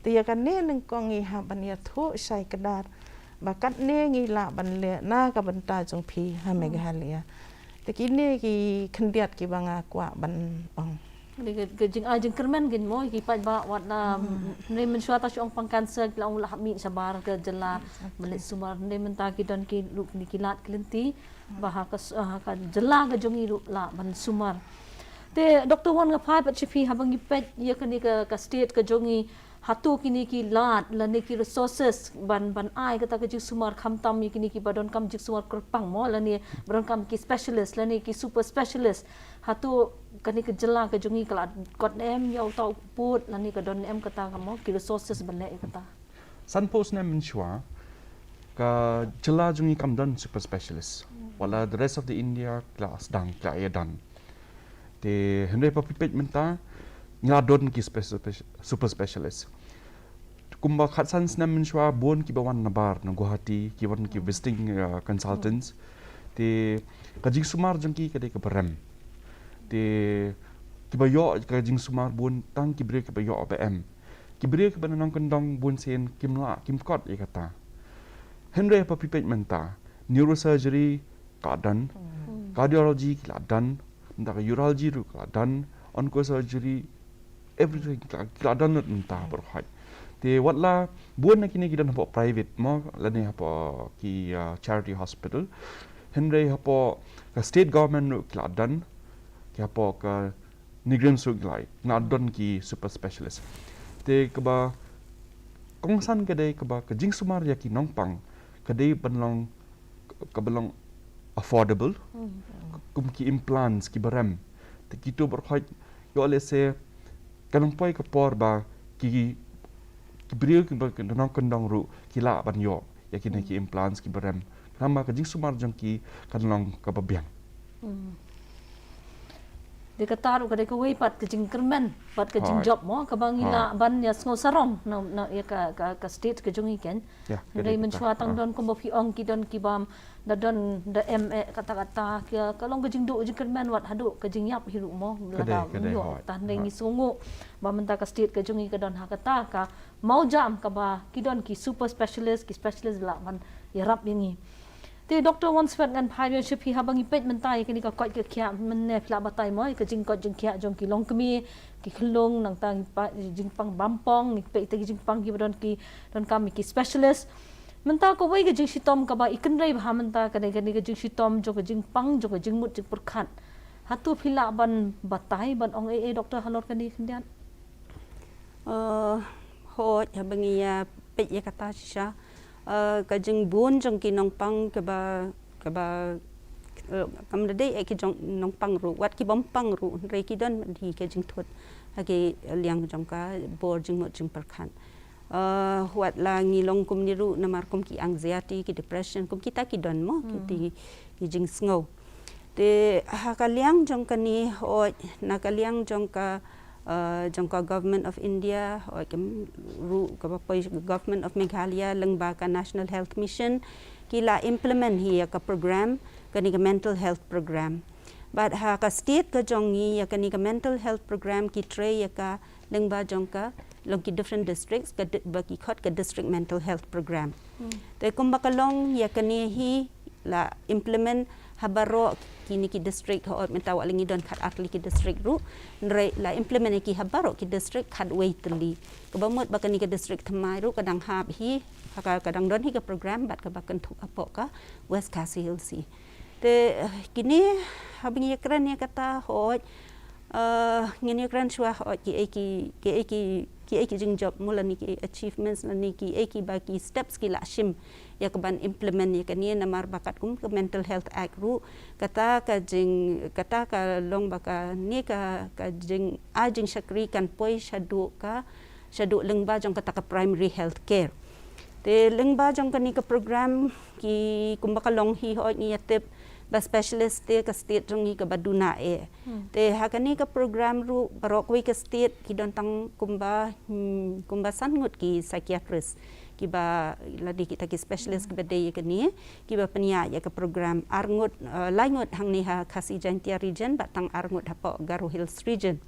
ti ya ka ne nang kong i ha ban ya thu sai kadar ba kat ne ngi la ban le na ka ban ta jong phi ha Meghalaya ti ki ne ki khndiat ki banga kwa ban ong jeng kermen gen mo ki pa ba wat na ne men suata syong pang cancer la ong la mi sabar ke jela melit sumar ne men ta ki don ki lu ni kilat klenti ba ha ka jela ke jongi lu la ban sumar te doktor wan nga phai pat chipi habang ipet ye kani ka state ka jongi hatu kini ki lat la ne ki resources ban ai kata ka jik sumar kham tam kini ki badon kam jik sumar kurpang mo la ne badon kam ki specialist la ne ki super specialist hatu kani ka jela ka jongi kala kot em yau tau put la ne ka don em kata ka mo ki resources ban le kata Sunpost ne menshwa ka jela jongi kam don super specialist wala the rest of the India class dang ka ya dan te henry papipet menta ngadon ki super specialist kumba khatsan snam menshwa bon ki bawan nabar na Guwahati ki wan ki visiting consultants te kajing sumar jangki kadai ke berem te ki bayo kajing sumar bon tang ki bre ki bayo OPM ki bre ki bananong kendong bon sen kimla kimkot ye kata henry apa pipet menta neurosurgery kadan cardiology kadan ndak urology ru kadan oncosurgery everything kadan menta berhaj te watla buan na kini kidan hapo private mo lani hapo ki charity hospital henry hapo ka state government ru kladan ki hapo ka nigrim su glai ngadon ki super specialist te kaba kongsan kadai kaba ka jing sumar ya ki nongpang kadai banlong kabalong affordable kum ki implants ki barem te kito berhaj yo lese kanong poi ka por ba ki beriu ki nong kendong ru kila ban yo ya kini ki implants ki berem nama ka jing sumar jang ki kanlong ka babiang de kataru ka de ka wei pat ka jing kermen pat ka Jingjop mo ka bangila ban ya sngo sarong na ya ka state ka jungi ken dei menchua tang don ko bofi ong ki don ki bam da don da kata-kata ka long ka jing du jing kermen wat hadu ka jing yap hiru mo la yo tan dei ngi sungu ba menta ka state ka jungi ka don ha kata ka mau jam ka ba ki don ki super specialist la man ya rap yangi te doktor wan svet ngan pioneership hi habangi pet mentai kini ka Koit ke Khiah men ne phla batai moi ka jing Koit jing Khiah jong ki long kemi ki khlong nang tang pa jing pang bampong ni pe te jing pang ki don kami ki specialist menta ko wei ka jing sitom ka ba ikan rei ba menta ka ne ka jing sitom jo ka jing pang jo ka jing mut jing perkhat hatu phila ban batai ban ong doktor halor kani kendian ho habangi ya pe ya kata sha ka jing bun jong ki nong pang ka ba kam de ki jong nong pang ru wat ki bom pang ru re ki don di ka jing thut ha ke liang jong ka bor jing mo jing perkhan wat la ngi long kum ni ru namar kum ki anxiety ki depression kum kita ki don mo ki jing snow te ha ka liang jong ka ni ho na ka liang jong ka government of India or government of Meghalaya lengba ka National Health Mission kila implement hi ka program kani ka mental health program but ha ka state ka jongi ya kani ka mental health program ki tre ya ka lengba jong ka long ki different districts ka baki khot ka district mental health program te kumba ka long ya kani hi la implement habaro kini ki district ho mentawa lingi don khat atli ki district ru nre la implement ki habaro ki district khat waitli kabamot bakani ki district thamai ru kadang hab hi kadang don hi ka program bat ka bakan thuk apo ka west kasi hilsi te kini habingi kran ya kata ho ngini kran shwa ho ki eki Jingjop mulani ki achievements nani ki eki baki steps ki la shim ya kaban implement ya kani namar bakat kum ke mental health act ru kata ka long baka ni ka jing ajing shakri kan poi shadu lengba jong kata ka primary health care te lengba jong kani ka program ki kumbaka long hi ho ni yatep ba specialist te ka state jong ni ka baduna te hakani ka program ru barok wi ka state ki don tang kumba sangut ki psychiatrist ki ba ladi kita ki specialist ki bade ka ni ki ba penia ya ka program arngut laingut hang ni ha khasi jantia region ba tang arngut ha po Garo Hills region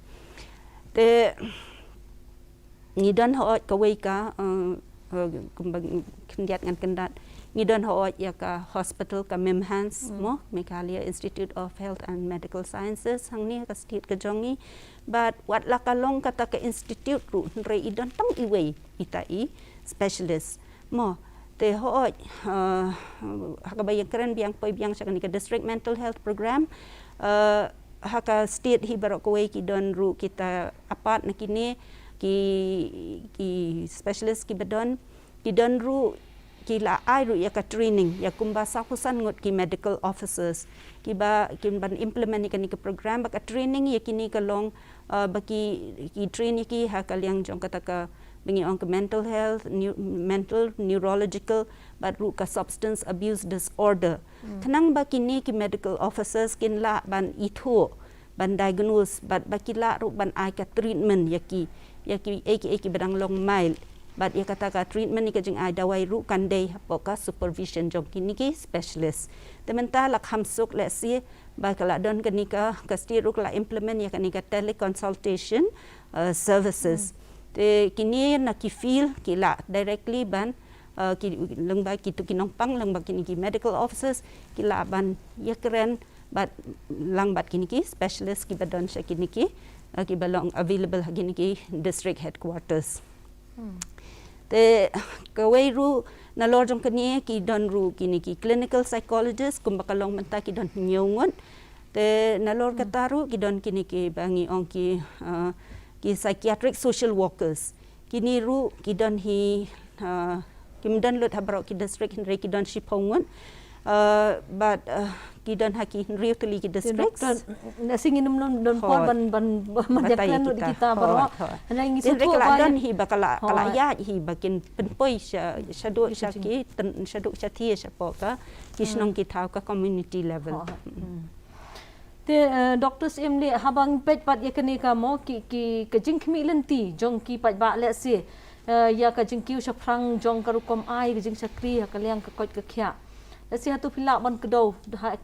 te ni don ho ka wi ka kumba kendiat ngan kendat ni don ho ya ka hospital ka Memhans mo Meghalaya Institute of Health and Medical Sciences hang ni ka state ka jongi but wat la kalong kata ka institute ru re idon tang iwei itai specialist mo te ho hakabayang keren biang poi biang sa ka district mental health program haka state hi barok wei ki don ru kita apat na kini ki specialist ki bedon ki don ru kila ai ru ya ka training ya kumba sakusan ngot ki medical officers kiba ban implement ni ka program ba ka training ya kini ka long baki ki training ki ha kalyang jong kata ka bingi on ka mental health mental neurological but ru ka substance abuse disorder kanang ba kini ki medical officers kin la ban itho ban diagnose but bakila ru ban ai ka treatment ya ki eki bedang long mile But ia kata ka treatment ni ka jing ai dawai ru kan dei poka supervision jong kini ki specialist. Tementa lak hamsuk le si ba kala don kani ka sti ru kala implement ya kani ka teleconsultation services. Te kini na ki feel ki la directly ban ki leng ba ki tu kinong pang leng ba kini ki medical officers ki la ban ya keren but lang bat kini ki specialist ki badon sha kini ki ki balong available kini ki district headquarters. Te kawai ru na lor jong kani ki don ru kini ki clinical psychologist kum bakalong menta ki don nyongon te na lor kataru ki don kini ki bangi ong ki psychiatric social workers kini ru ki don hi kim don lut habro ki district henry ki don shipongon but ki don haki really ki district nasingin don por ban manyakan di kita baro na ngi so kala don hi bakala kala ya hi bakin penpoi shadu shaki shadu chati shapoka kisnong ki thau ka community level te doctors emle habang pet pat yakani ka mo ki kajing khmi lenti jong ki pat ba le si ya kajing kiu shaprang jong karukom ai kajing sakri hakaliang ka Koit ka Khiah Lasi hatu pila ban kedau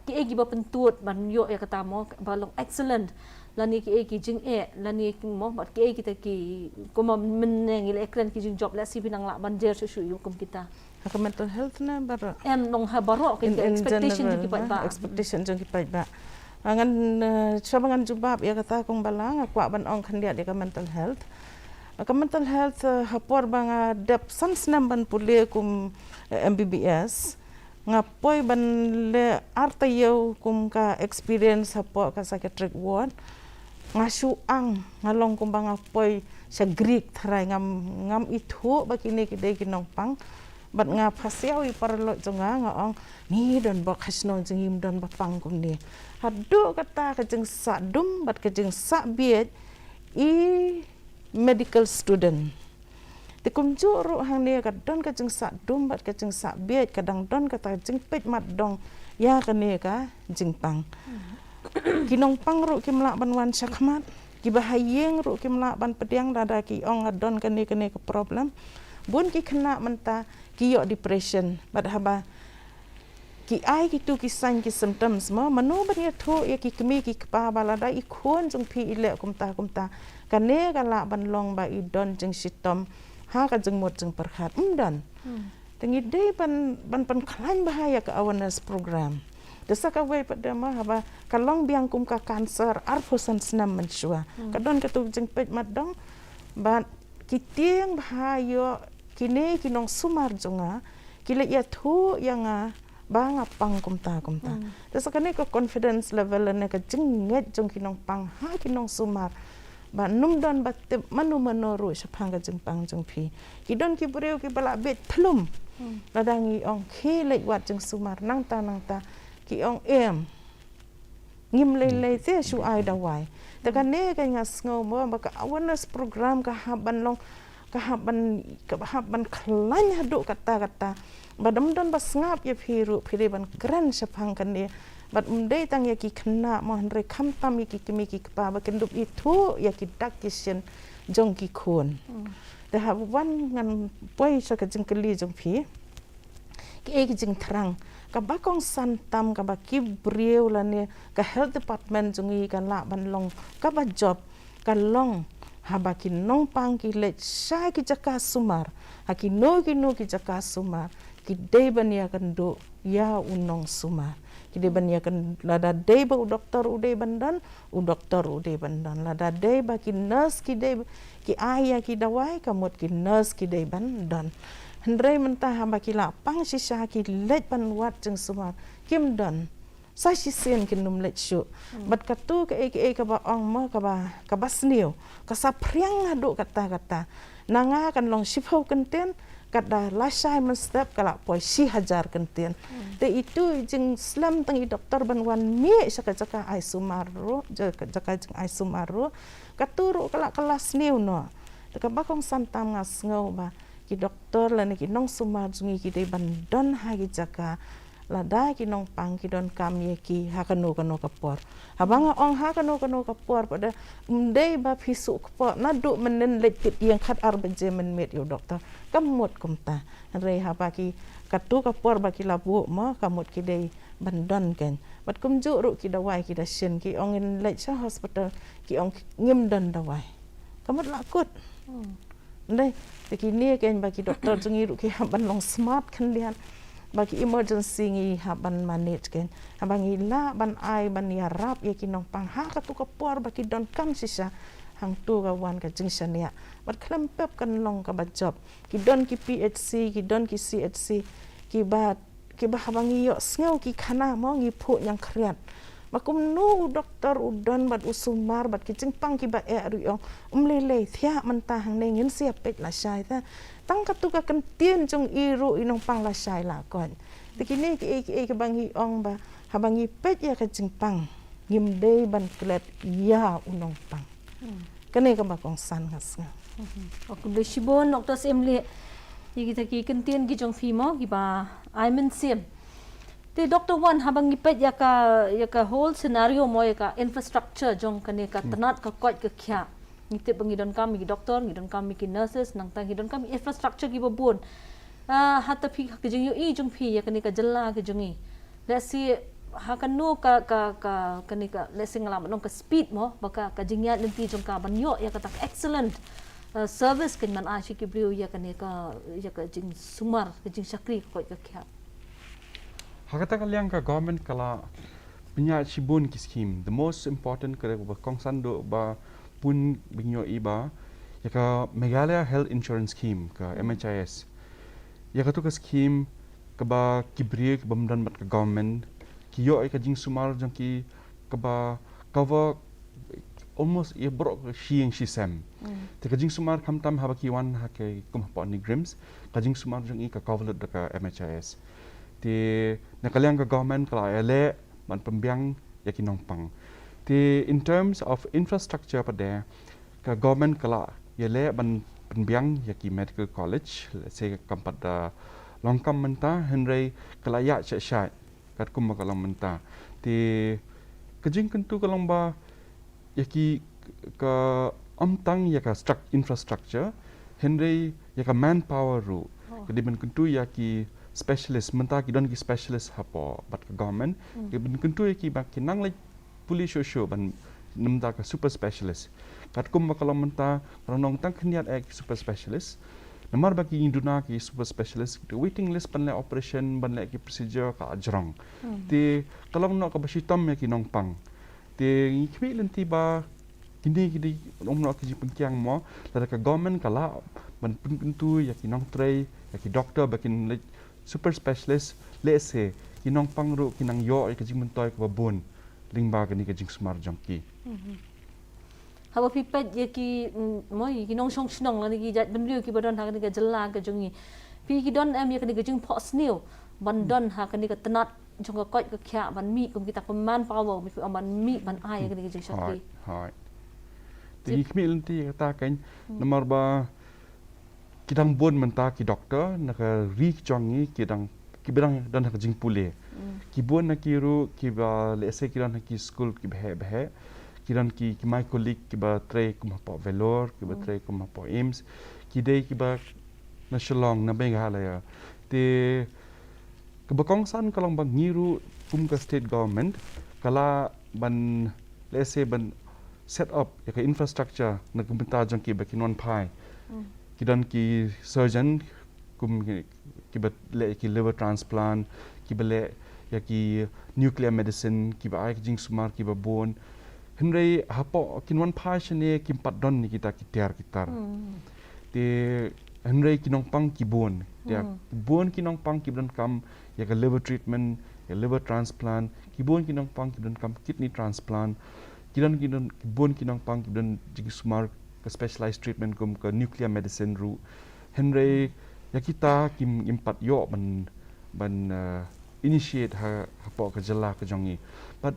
ki egi ba pentut ban yo ya kata mo balong excellent lani ki egi jing lani ki mo bat ki egi ta ki ko meneng ile ekran ki Jingjop lasi binang la ban jer su yukum kita Hak mental health na bar em nong ha baro ki expectation ki ba expectation jong ki ba angan sabangan jubab ya kata kong balang akwa ban ong khandia de ka mental health hapor banga dep sansnam ban pule kum MBBS ngapoi ban le artayo kum ka experience hapo ka psychiatric ward ngasu ang ngalong kum bang apoi sa Greek thrai ngam ithu bakini kide kinong pang bat nga phasiaw I parlo jonga ngaong ni don bok hasno jingim don bapang kum ni hadu kata ka jeng sa dum bat ka jeng sa biet I medical student Tikum juru hang ni ka don ka jeng sa dum bat ka jeng sa biet kadang don ka ta jeng pet mat dong ya ka ni ka jeng pang kinong pang ru kim la ban wan syakmat ki bahayeng ru kim la ban pediang dada ki ong adon ka ni ka problem bun ki kena menta ki yo depression bat haba ki ai ki tu ki sign ki symptoms mo manu ban ya thu ya ki kemi ki pa balada I khon jong phi ile kumta ka ne ka la ban long ba I don jeng sitom ha ka jeng mot jeng perkhat dan tengi dei ban klan bahaya ka awareness program desa ka wei pada ma haba kalong biang kum ka cancer arposan senam mensua kadon ka tu jeng pet mat dong ban kitiang bahaya kini kinong sumar jonga kile ya thu yang banga pang kumta desa kane ka confidence level ne ka jeng nget jong kinong pang ha kinong sumar ba num don batip manu manoru sapang ka jengpang jeng phi ki don ki breu ki bala bet thlum ladangi ong khi lek wat jeng sumar nang ta ki ong em ngim le te su ai dawai ta kan ne ka ngas ngo mo ba ka awareness program ka haban long ka haban klan hadu kata ba dam don bas ngap ya phiru phire ban kran sapang kan ne bat umdei tang ya ki khna mo hanre kham tam ki kemi ki pa ba kendup itu ya ki dak kisien jong ki khon da ha wan ngan poi sa ka jing keli jong phi ki jing thrang ka ba kong san tam ka ba ki breu la ne ka health department jong I ka la ban long ka ba job ka long ha ba ki nong pang ki le sa ki jaka sumar ha ki no ki jaka sumar ki dei ban ya kan do ya unong sumar Kide ban ya kan lada dei ba doktor ude bandan lada dei ba ki nurse ki dei ki aya ki dawai kamot ki nurse ki dei bandan hendrai mentah hamba ki la pang sisa ki let ban wat jeng sumar kim dan sa si sen ki num let shu bat katu ka ka ba ong ma ka ba sniu ka sa priang adu kata nanga kan long shipau kenten kada lasai men step kala poi 1000 kenten te itu jeng slam tangi doktor ban wan mi saka ai sumaru jaka jeng ai sumaru katuru kala kelas niu no te ka bakong santam ngas ngau ba ki doktor la ki nong sumar jungi ki de ban don ha ki jaka lada ki nong pang ki don kam ye ki hakano kano kapor habanga ong hakano kano kapor pada umdei ba pisu kapor na du menen letit yang khat arbenje men met yo doktor kamut kumta rei habaki katu kapor baki labu mo kamut ki dei bandon ken bat kumju ru ki dawai ki da shin ki ong in lecture hospital ki ong ngim don dawai kamut lakut ndai tekini ken baki doktor jungi ru ki haban long smart kan lian bagi emergency ngi haban manage ken habangi la ban ai ban ya rap ye kinong pang ha ka tu ka por baki don kam sisa hang tu ka wan ka jingsan ya bat klempep kan long ka ba job ki don ki PHC ki don ki CHC ki ba habangi yo sngew ki khana mo ngi phu yang khriat bakum nu doktor udon bat usumar bat ki jingpang ki ba e ru yong lele thia man ta hang ne ngin sia pek la shai ta tang ka tu ka kan tien jong iru inong pang la shai la kon tikini ki ke bangi ong ba habangi pet ya ka jingpang ngim dei ban klet ya unong pang kene ka ba kong san ngas nga ok le shibon doktor semle kita ki kan tien ki jong fi mo ki ba ai men sim te Dr. Wan habang ipet ya ka whole scenario mo ya ka infrastructure jong kane ka tanat ka Koit ka Khiah ngite bangidon kami ki doktor ngidon kami ki nurses nang tang ngidon kami infrastructure ki babun hatta phi ka jing yo i jong phi ya kane ka jalla ka jongi let's see ha kan no ka kane ka let's say ngalam nong ka speed mo baka ka jingya lenti jong ka banyo ya ka tak excellent service kan man ashi ki brio ya kane ka jing sumar ka jing sakri Koit ka Khiah Hakata kaliang ka government kala punya shibun ki scheme. The most important kare ba kongsan do ba pun binyo iba ya ka Meghalaya Health Insurance Scheme ka MHIS. Ya ka tu ka scheme ka ba kibri ka bamdan mat ka government ki yo ka jing sumar jang ki ka ba cover almost ye bro shieng shisem. Te ka jing sumar kam tam haba ki wan ha ke kum pa ni grims ka jing sumar jang i ka cover ka MHIS. Ti nakaliang ka government kala ele man pembiang yakinong pang. Ti in terms of infrastructure pada ka government kala ele ban pembiang yaki medical college let's say kampat da longkam menta henry kala ya sha kat kum kalang menta. Ti kajing kentu kalang ba yaki ka amtang yaka infrastructure henry yaka manpower ru. Kadiban kentu yaki specialist menta ki don ki specialist hapo bat ka government ki bin kentu ki ba ki nang le police show ban namta ka super specialist kat kum bakal menta ronong tang khniat ek super specialist namar ba ki induna ki super specialist the waiting list ban le operation ban le ki procedure ka ajrong ti kalong no ka basitam ya ki nong pang ti khmi lenti ba kini no ki Diengpynkiang mo la ka government kala ban kentu ya ki nong tray ya ki doctor bakin le super specialist let's say kinong pangru kinang yo ay kajing mentoy ka babon lingba kani kajing smart jongki haba pipet ye ki moi kinong song snong ni ki jat benriu ki badon ha kani ka jalla ka jongi pi ki don am ye kani ka jing pos new bandon ha kani ka tanat jong ka Koit ka Khiah ban mi kum kita peman power mi ban mi ban ai kani ka jing shakti hai ti khmi lenti kata kan nomor ba kidang bon menta ki doktor na ka ri chongi kidang kibirang dan ka jing pule ki bon na ki ru ki ba le se ki dan ki school ki bhe kidan ki my colleague ki ba tre kuma po velor ki ba tre kuma po aims ki dei ki ba na shalong na Meghalaya te ka ba kongsan kalong bang ngiru kum ka state government kala ban le se ban set up ya ka infrastructure na kumpenta jang ki ba kinon pai kidan ki surgeon kum ki ba le ki liver transplant ki ba le ya ki nuclear medicine ki ba ai jing sumar ki ba bone henry hapo kinwan passion kim pat don ni kita kitar te henry kinong pang ki bone ya bone kinong pang ki don kam ya ka liver treatment ya liver transplant ki bone kinong pang ki don kam kidney transplant kidan bone kinong pang ki don jing sumar ka specialized treatment kum ka nuclear medicine ru henry ya kita kim impat yo ban initiate ha po ka jala ka jongi but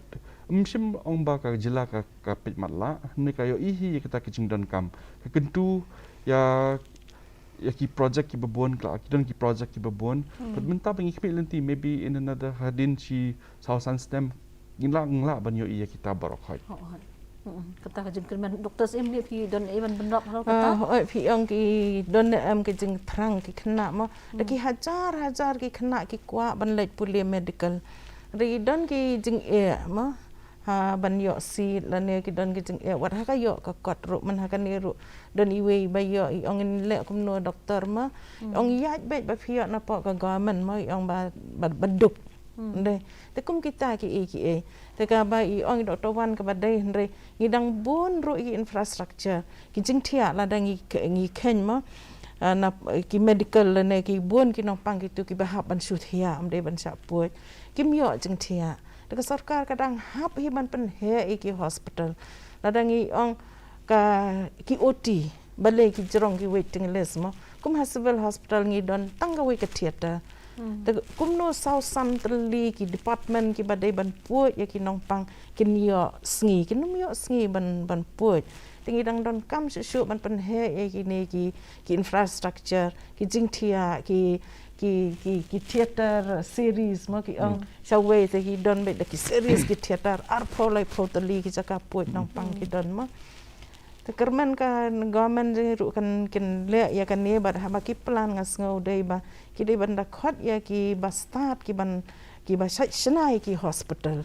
msim ong ba ka jala ka pit matla ni ka yo ihi kita kijing don kam ka kentu ya ya ki project ki babon kla ki don ki project ki babon but minta bangi ki lenti maybe in another hadin chi sausan stem ngla ban yo iya kita barok hoi kata ka jengkerman doktor sim ni pi don even benrap hal kata hoi pi ong ki don ki jeng thrang ki khna mo da ki hajar ki khna ki kwa ban leit pulia medical ri don ki jeng mo ha ban yo si la ne ki don ki jeng wat ha ka yo ka kot ru man ha ka ne ru don iwe ba yo i ong in le kum no doktor ma ong yat bet ba phi na po ka government mo ong ba baduk de te kum kita ki te ka ba i ong doktor wan ka ba dei re ngidang bon ru i infrastructure ki jing thia la dang ngi khen mo na ki medical la ne ki bon ki nong pang ki tu ki ba hap ban su thia am de ban sa puai kim yo jing thia te ka sarkar kadang hap hi ban pen he ki hospital la dang i ong ka ki OT balai ki jerong ki waiting list mo kum civil hospital ngi don tangga we ka theater te kum no sau sam trli ki department ki badai ban pu ya ki nong pang kin yo sngi kin num yo sngi ban pu tingi dang don kam su ban pen he ya ki ne ki infrastructure ki jingthia ki theater series mo ki ong sawe te ki don be ki series ki theater ar pholai photali ki jaka pu nong pang ki don mo te kerman ka government ru kan kin le ya kan ne ba ha ki plan ngas ngau dei ba ki dei ban da khot ya ki ba start ki ba snai ki hospital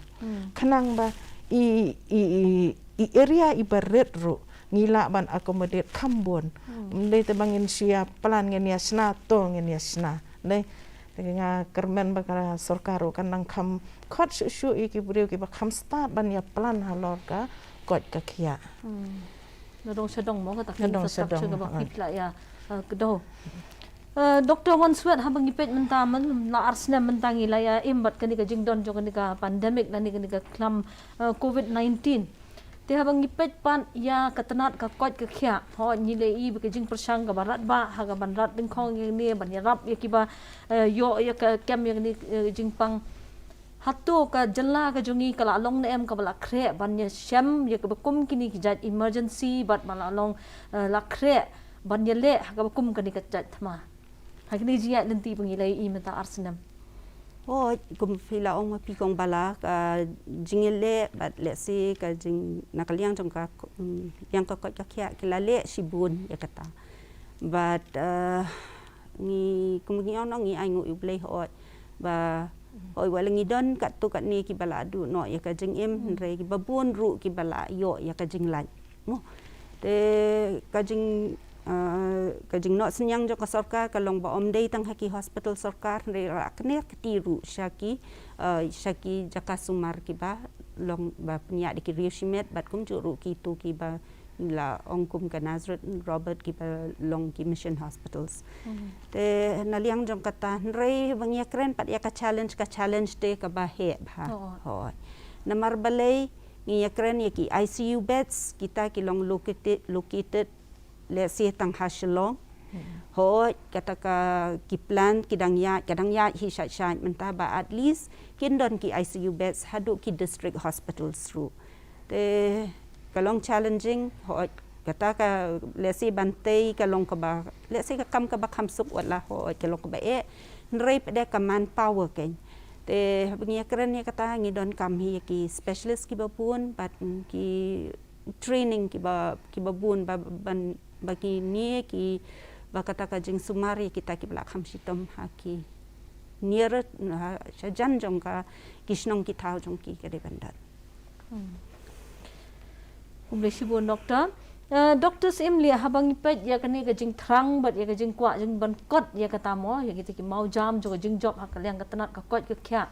khanang ba i area i baret ru ngila ban accommodate kambon le te bangin sia plan ngen ya sna to ngen ya sna le nga kerman ba ka sarkar ru kan nang kham khot su i ki brio ki ba kham start ban ya plan halor ka kot ka khia Nadong sedong mo kata infrastructure ka ba kitla ya kedo Dr. Wanswet habang ipet mentaman la arsna mentangi la ya imbat kani ka jingdon jo kani ka pandemic nani kani ka klam COVID-19 te habang ipet pan ya katanat ka kot ka khia ho ni le i ka jing persang ka barat ba ha ka banrat ding khong ni ban ya rap ya ki ba yo ya ka kem ya ni jing pang hatu ka jalla ka jungi kala long na em ka bala khre ban ya sham ya ka kum kini ki jat emergency bat mala long la khre ban ya le ka kum kani ka jat thma ha kini jia lenti pangilai I mata arsenam kum fila ong pi kong bala ka jingele bat le si ka jing nakaliang jong ka yang ka khia kila le sibun ya kata but ni kum ngi on ngi ai ngu ublei ho ba oi wala ngi don kat tu kat ni ki bala du no ya ka jing em re ki babun ru ki bala yo ya ka jing lai mo te ka jing no senyang jo ka sarkar ka long ba om dei tang haki hospital sarkar re ra kne ti ru shaki jaka sumar ki ba long ba pnya di ki riushimet bat kum ju ru ki tu ki ba la ongkum ka Nazareth Robert ki ba long ki mission hospitals te naliang jong kata rei bangia kren pat ya ka challenge te ka ba he ba ho namar balai ngi ya kren ya ki ICU beds kita ki long located le si tang hashlong ho kata ka ki plan kadang ya hi sha menta ba at least kin don ki ICU beds hadu ki district hospitals ru te kalong challenging ho kata ka lesi bantai kalong ka ba lesi ka kam suk wala ho kalong ka ba nrei pada ka manpower ken te ngia keren ni kata ngi don kam hi ki specialist ki babun bat ki training ki babun ban bagi ni ki ba kata ka jing sumari kita ki bla kham sitom ha ki near shajan jong ka kisnong ki thau jong ki ke de bandat Umlesibun doktor doktor simli habang ipet ya kani ka jing thrang bat ya ka jing kwa jing ban kot ya kata mo ya kita ki mau jam jo jingjop hakal yang katanat ka kot ke khia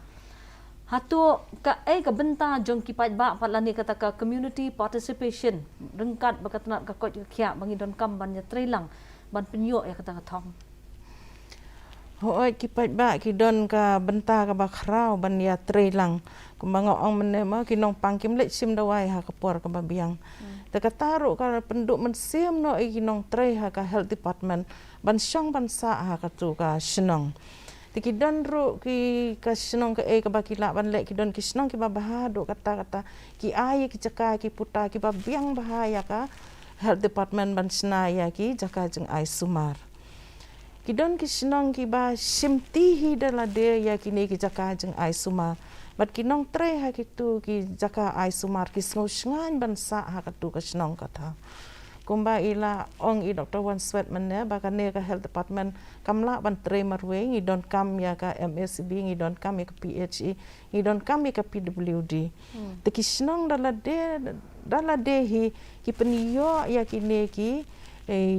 hatu ka ka benta jong ki pat ba palani kata ka community participation rengkat bakatanat ka kot ke khia bangi don kam ban ya trailang ban penyo ya kata ka thong hoi ki pat ba ki don ka benta ka ba khrau ban ya trailang kumbango ong mene ma ki nong pang kim le sim dawai ha ka por ka babiang ta ka taru ka penduk men sim no ki nong trai ha ka health department ban syong ban sa ha ka tu ka shnong ti ki don ru ki ka shnong ka ka ba ki la ban le ki don ki shnong ki ba ba do kata ki ai ki jaka ki puta ki ba biang bahaya ka health department ban sna ya ki jaka jeng ai sumar Kidon kisnong ki ba simtihi dala de ya kini ki jaka jeng ai sumar. Bat kinong tre ha kitu ki jaka ai sumar ki sngan ban sa ha katu kisnong kata. Kumba ila ong i Dr. Wan Sweat mana bakane ka health department kamla ban tre marwe ngi don kam ya ka MSB ngi don kam ya ka PHE ngi don kam ya ka PWD. Te kisnong dala de hi peniyo ya kini ki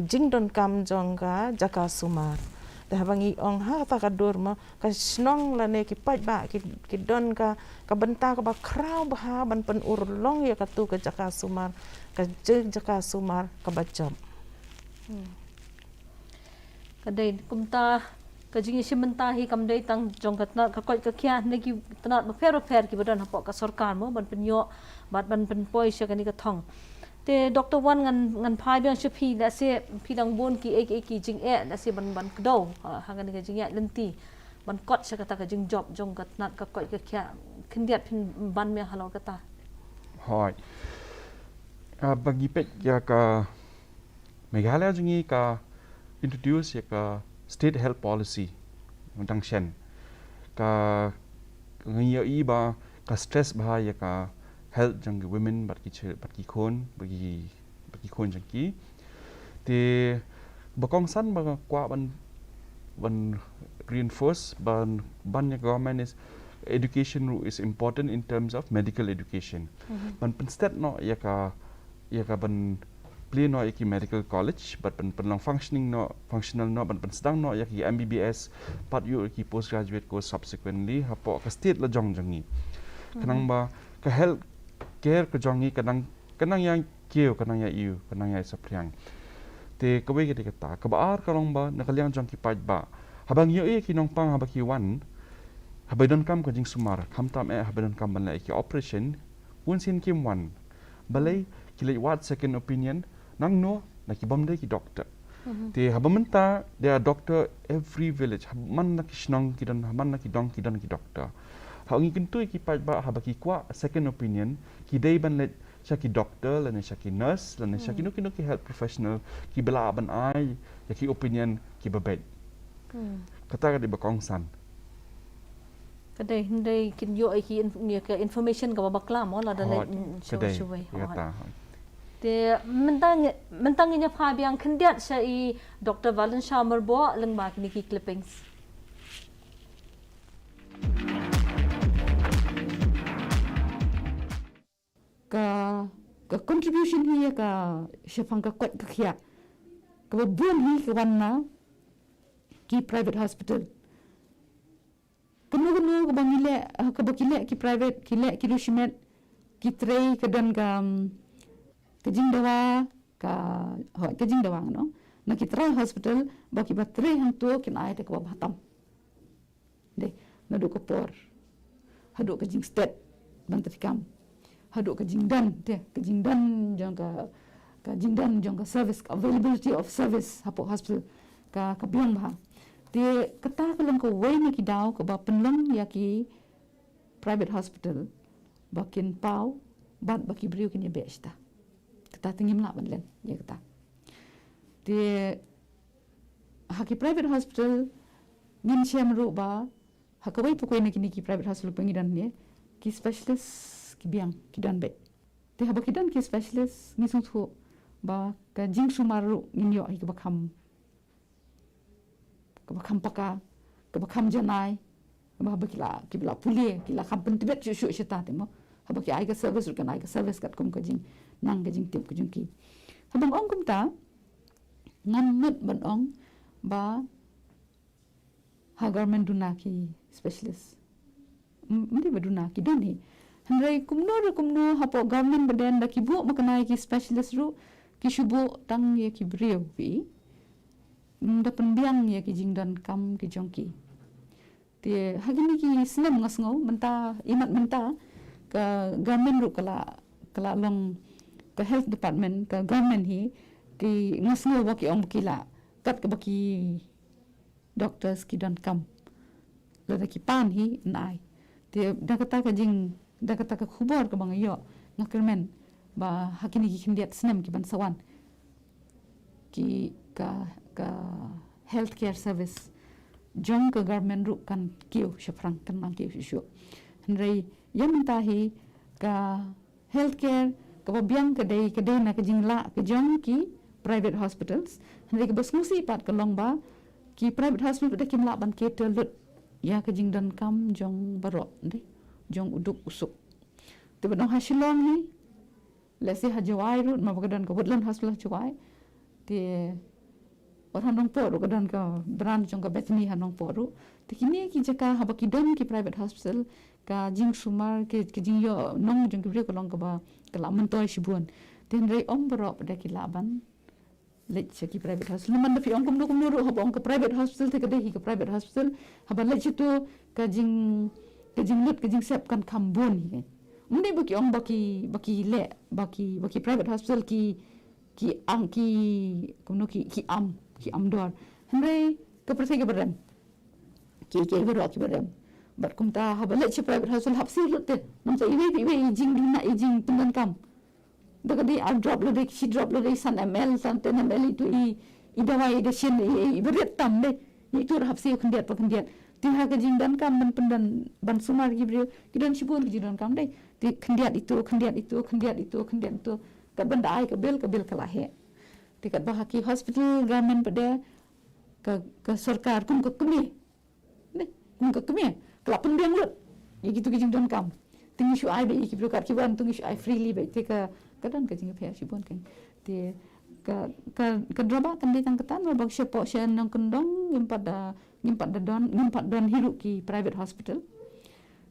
jing don kam jongga jaka sumar. Dah bangi ong ha ta ka dorma ka snong la ne ki pai ba ki don ka benta ka ba kraw ba ban pen urlong ya ka tu ka jaka sumar ka jaka sumar ka ba job. Kadai kumta ka jingi simenta hi kamdai tang jong katna ka Koit ka Khiah ne ki tana ba fer ki badan hapok ka sarkar mo ban penyo bat ban pen poi sya kani ka thong. Te Dr. Wan ngan phai biang shpi la se pidang bon ki ki jing la se ban kdo ha kan ka jing lenti ban kot sa kata ka Jingjop jong kat nat ka Koit ka Khiah kendiat pin ban me halo kata. Hoi. Bagi pek ya ka Meghalaya jingi ka introduce ya ka state health policy tentang shen ka ngiya i ba ka stress ba ya ka health jang women bagi khon jang ki te bakong san ba kwa ban reinforce ban ya government is education is important in terms of medical education. Ban pen state no ya ka ban play no ya ki medical college but ban long functional no ban sedang no ya ki MBBS pat yu ki postgraduate course subsequently hapo ka state la jong jangi. Kanang ba ka health care ka jongi kanang yang keu kanang ya iu kanang ya sapriang te kawe ke kata ka baar kalong ba nakaliang jong ki paj ba habang yo ki nong pang habaki wan habadon kam ka jing sumar khamtam habadon kam ban la ki operation pun sin kim wan balai ki le wat second opinion nang no na ki bam de ki doctor te habamenta there are doctor every village man na ki snong ki don man na ki dong ki don ki doctor ha ngi kintu ki paj ba habaki kwa second opinion ki dei ban le Syaki doktor, lain syaki nurse, lain syaki nuki health professional, ki bela ban ai, ya ki opinion ki babet. Kata ka di bakong san. Kadai hindai kin yo ai ki information ka babakla mo la dalai kadai kata. Te mentang nya pha biang kendiat sa I Dr. Valen Shamar bo leng mak ni ki clippings. Ka contribution hi ka syafang ka Koit ka Khiah ka buan hi ka wanna ki private hospital kenu ka bangile ka bakile ki private ki lushmet ki trei ka dan ka jingdawa ka jingdawa no na ki trei hospital ba ki ba trei hang tu kin ai te ka batam de na do ka por hadu ka jing state ban tafikam hadu ka jingdan jong ka jingdan jong ka service availability of service hapo hospital ka biang ba te kata ka lang ko way na ki daw ka ba penlong ya ki private hospital bakin pau bat baki briu kin ya besta kata tingim na ban len ya kata te haki private hospital ngin siam ru ba hakawai pukoi na kini ki private hospital pengidan ni ki specialist ki biang ki dan bet te haba ki dan ki specialist ni sung thu ba ka jing sumaru ni yo ai ka bakam paka ka bakam janai ba haba ki bla puli ki la kham pentibet shu shita te mo haba ki ai ka service ru kan ai ka service kat kum ka jing nang ka jing tip ka jing ki habang ong kum ta ngan nut ban ong ba ha government duna ki specialist mari baduna ki dan ni Handai kumno hapo government badan da kibu makanai ki specialist ru ki shubu tang ye ki brio pi da pendiang ye ki jingdan kam ki jongki te hagini ki snem ngasngo menta imat menta ka government ru kala long ka health department ka government hi ki ngasngo ba ki ong kila kat ka baki doctors ki dan kam la da ki pan hi nai te da kata ka jing da kata ka khubor ka bang yo ngakermen ba hakini ki khindiat snem ki ban sawan ki ka healthcare service jong ke government ru kan kiu syafrang kan mang kiu syu henry yang mentahi ka healthcare ka biang kedai na ke jingla ke jong ki private hospitals henry ke basmusi pat ke longba ki private hospital pada kimla ban ke telut ya ke jing dan kam jong barok de jong uduk usuk te badong hasilong ni lesi hajawai ru ma bagadan ka woodland hospital hajawai te or hanong po ru kadan ka brand jong ka Bethany hanong po ru te kini ki jaka haba ki don ki private hospital ka jing sumar ke jing yo nong jong ki bre ko long ka ba ka la mentoi shibun ten rei om bro pada ki laban lech ki private hospital man da fi ong kum ru haba ong ka private hospital te ka de hi ka private hospital haba lech tu ka jing lut ka jing sep kan kambun hi mende baki ong baki private hospital ki am dor henry ke perse ke badan ki bero ki badan bat kum ta ha bale chi private hospital hap si lut te nam sa iwe jing dina jing tundan kam daga di a drop lo de si drop lo de san ml san 10 ml itu i dawai de shin i beret tam de itu hap si kendiat ti ha ke jing dan kam ban pendan ban sumar ki brio ki dan sibun ki dan kam de ti kendiat itu ka benda ai ka bil ka lahe tikat bahaki hospital government pada ke sarkar kum ka kemi ne kum ka kemi kelapan biang lut ya gitu kijing don kam tingi shu ai be ki brokar ki ban tingi shu ai freely be te ka kadan ka jing phe shibon kan te ka draba kan de tang ketan bang sepo shen nang kendong ngimpat don hiru ki private hospital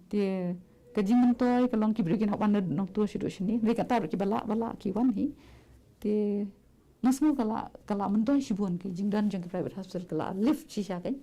te ka jing mentoi ka long ki brigin hawan nang tu shido shini re ka tar ki bala ki wan hi te nasmu kala mentoi shibun ki jing dan jang private hospital kala lift shisha kan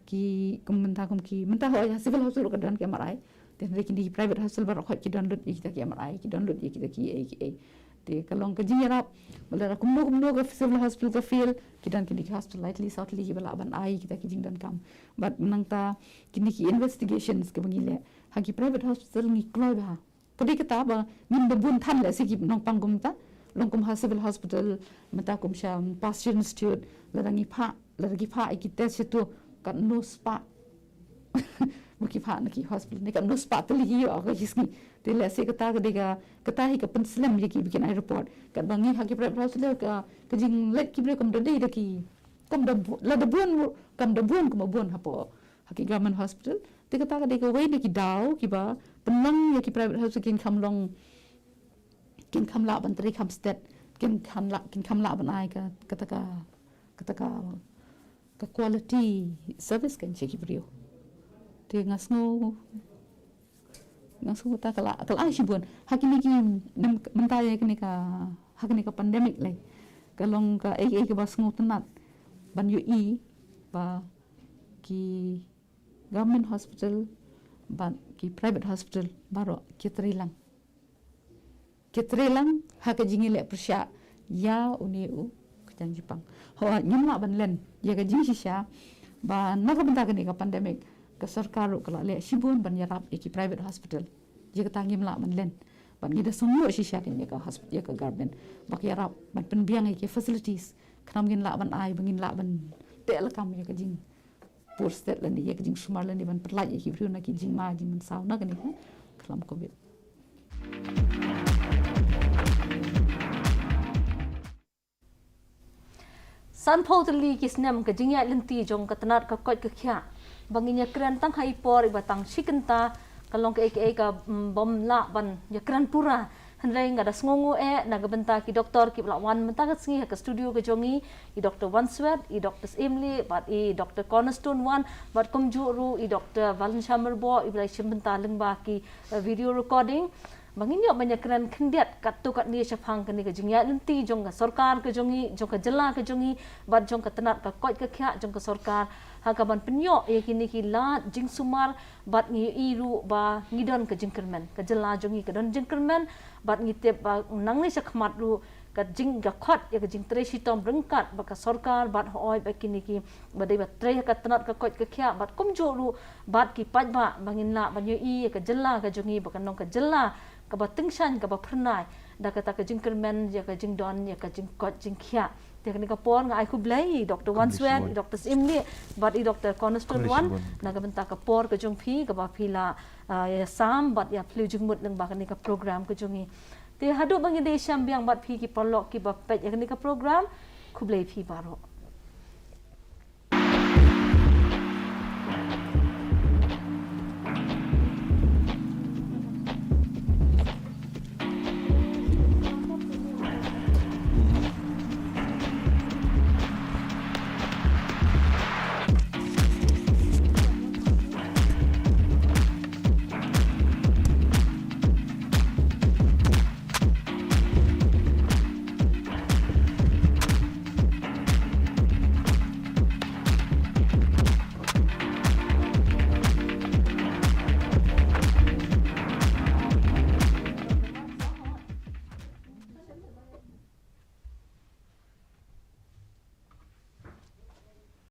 ki mentah ho ya civil hospital ka dan ke marai ten re ki di private hospital bar khot ki dan lut ki ta marai ki dan lut ki ta ki te kalong ka jing yarap bala kumno ka civil hospital ka feel ki dan ki di hospital lightly softly ki bala ban ai ki ta ki jing dan kam but nang ta ki investigations ke bangile hagi private hospital ni kloi ba padi kata ba nim de bun than le sikip nong pangum ta longkum civil hospital mata kum sham pasture institute larangi pha ki test situ kan no spa muki pha na ki hospital ni kan no spa tali hi ka hisni te le se kata kata hi ka penslam ye ki bikin airport kan bangi hagi private hospital ka jing let ki bre kam de de ki kam da la da bun kam da bun kuma bun hapo hagi government hospital te kata ka wei de ki dau ki ba penang ye ki private hospital kin kam la ban tri kam state kin kam la ban ai ka kata ka quality service kan che ki brio te ngasngo ta kala ai shibun hakini ki mentaya kini ka pandemic lai kalong ka ai ke basngo tenat ban yu ba ki government hospital ban ki private hospital baro kitrilang haka jingile persya ya uniu kejang Jepang ho nyimla ban len ya ka jing shisha ban maka benta ka ni ka pandemic ka sarkar kala le shibun ban yarap ki private hospital je ka tangim la ban len ban gida semua shisha kan ya ka hospital ya ka government bak yarap ban penbiang ki facilities kram gin la ban ai bangin la ban tel kam ya ka jing pur state lan ya ka jing sumar lan ban perlaj ki bru na ki jing ma jing saw na kan ni klam covid san potli kisnem ka jingya lenti jong ka tanat ka Koit ka Khiah banginya kran tang hai por ibatang shikenta kalong ka ka bom la ban ya kran pura hanlai ngada sngongo naga benta ki doktor ki lawan menta ka singi ka studio ka jongi I Dr. Wanswet I Dr. Emily bat I Dr. Cornerstone One bat komjuru I Dr. Valen Shamerbo I blai shimbenta lengba ki video recording banginya banyak kran kendiat katu kat ni syafang kani ka jingya lenti jong ka sarkar ka jongi jong ka jela ka jongi bat jong ka tanat ka Koit ka Khiah jong ka sarkar hakaban penyo ya kini ki la jing sumar bat ngi iru ba ngidon ka jingkermen ka jela jongi ka don jingkermen bat ngitep ba nangni sakmat ru ka jing ga khot ya ka jing tre sitom rengkat ba ka sarkar bat hoi ba kini ki badai ba tre ka tanat ka Koit ka Khiah bat komjo ru bat ki pajba bangin la banyo I ka jela ka jongi ba ka nong ka jela ka ba tengshan ka ba pernai da kata ka jing kermen ya ka jing don ya ka jing Koit jing Khiah Dia kena kapor ngai ku blai Dr. Wan Sweat, Dr. Imli, bat I Dr. Cornerstone Wan, naga benta kapor ke jong phi ke ba phi la ya sam bat ya plu jung mut nang ba kena ka program ke jongi. Te hadu bang ide syam biang bat phi ki polok ki ba pet ya kena ka program ku blai phi baro.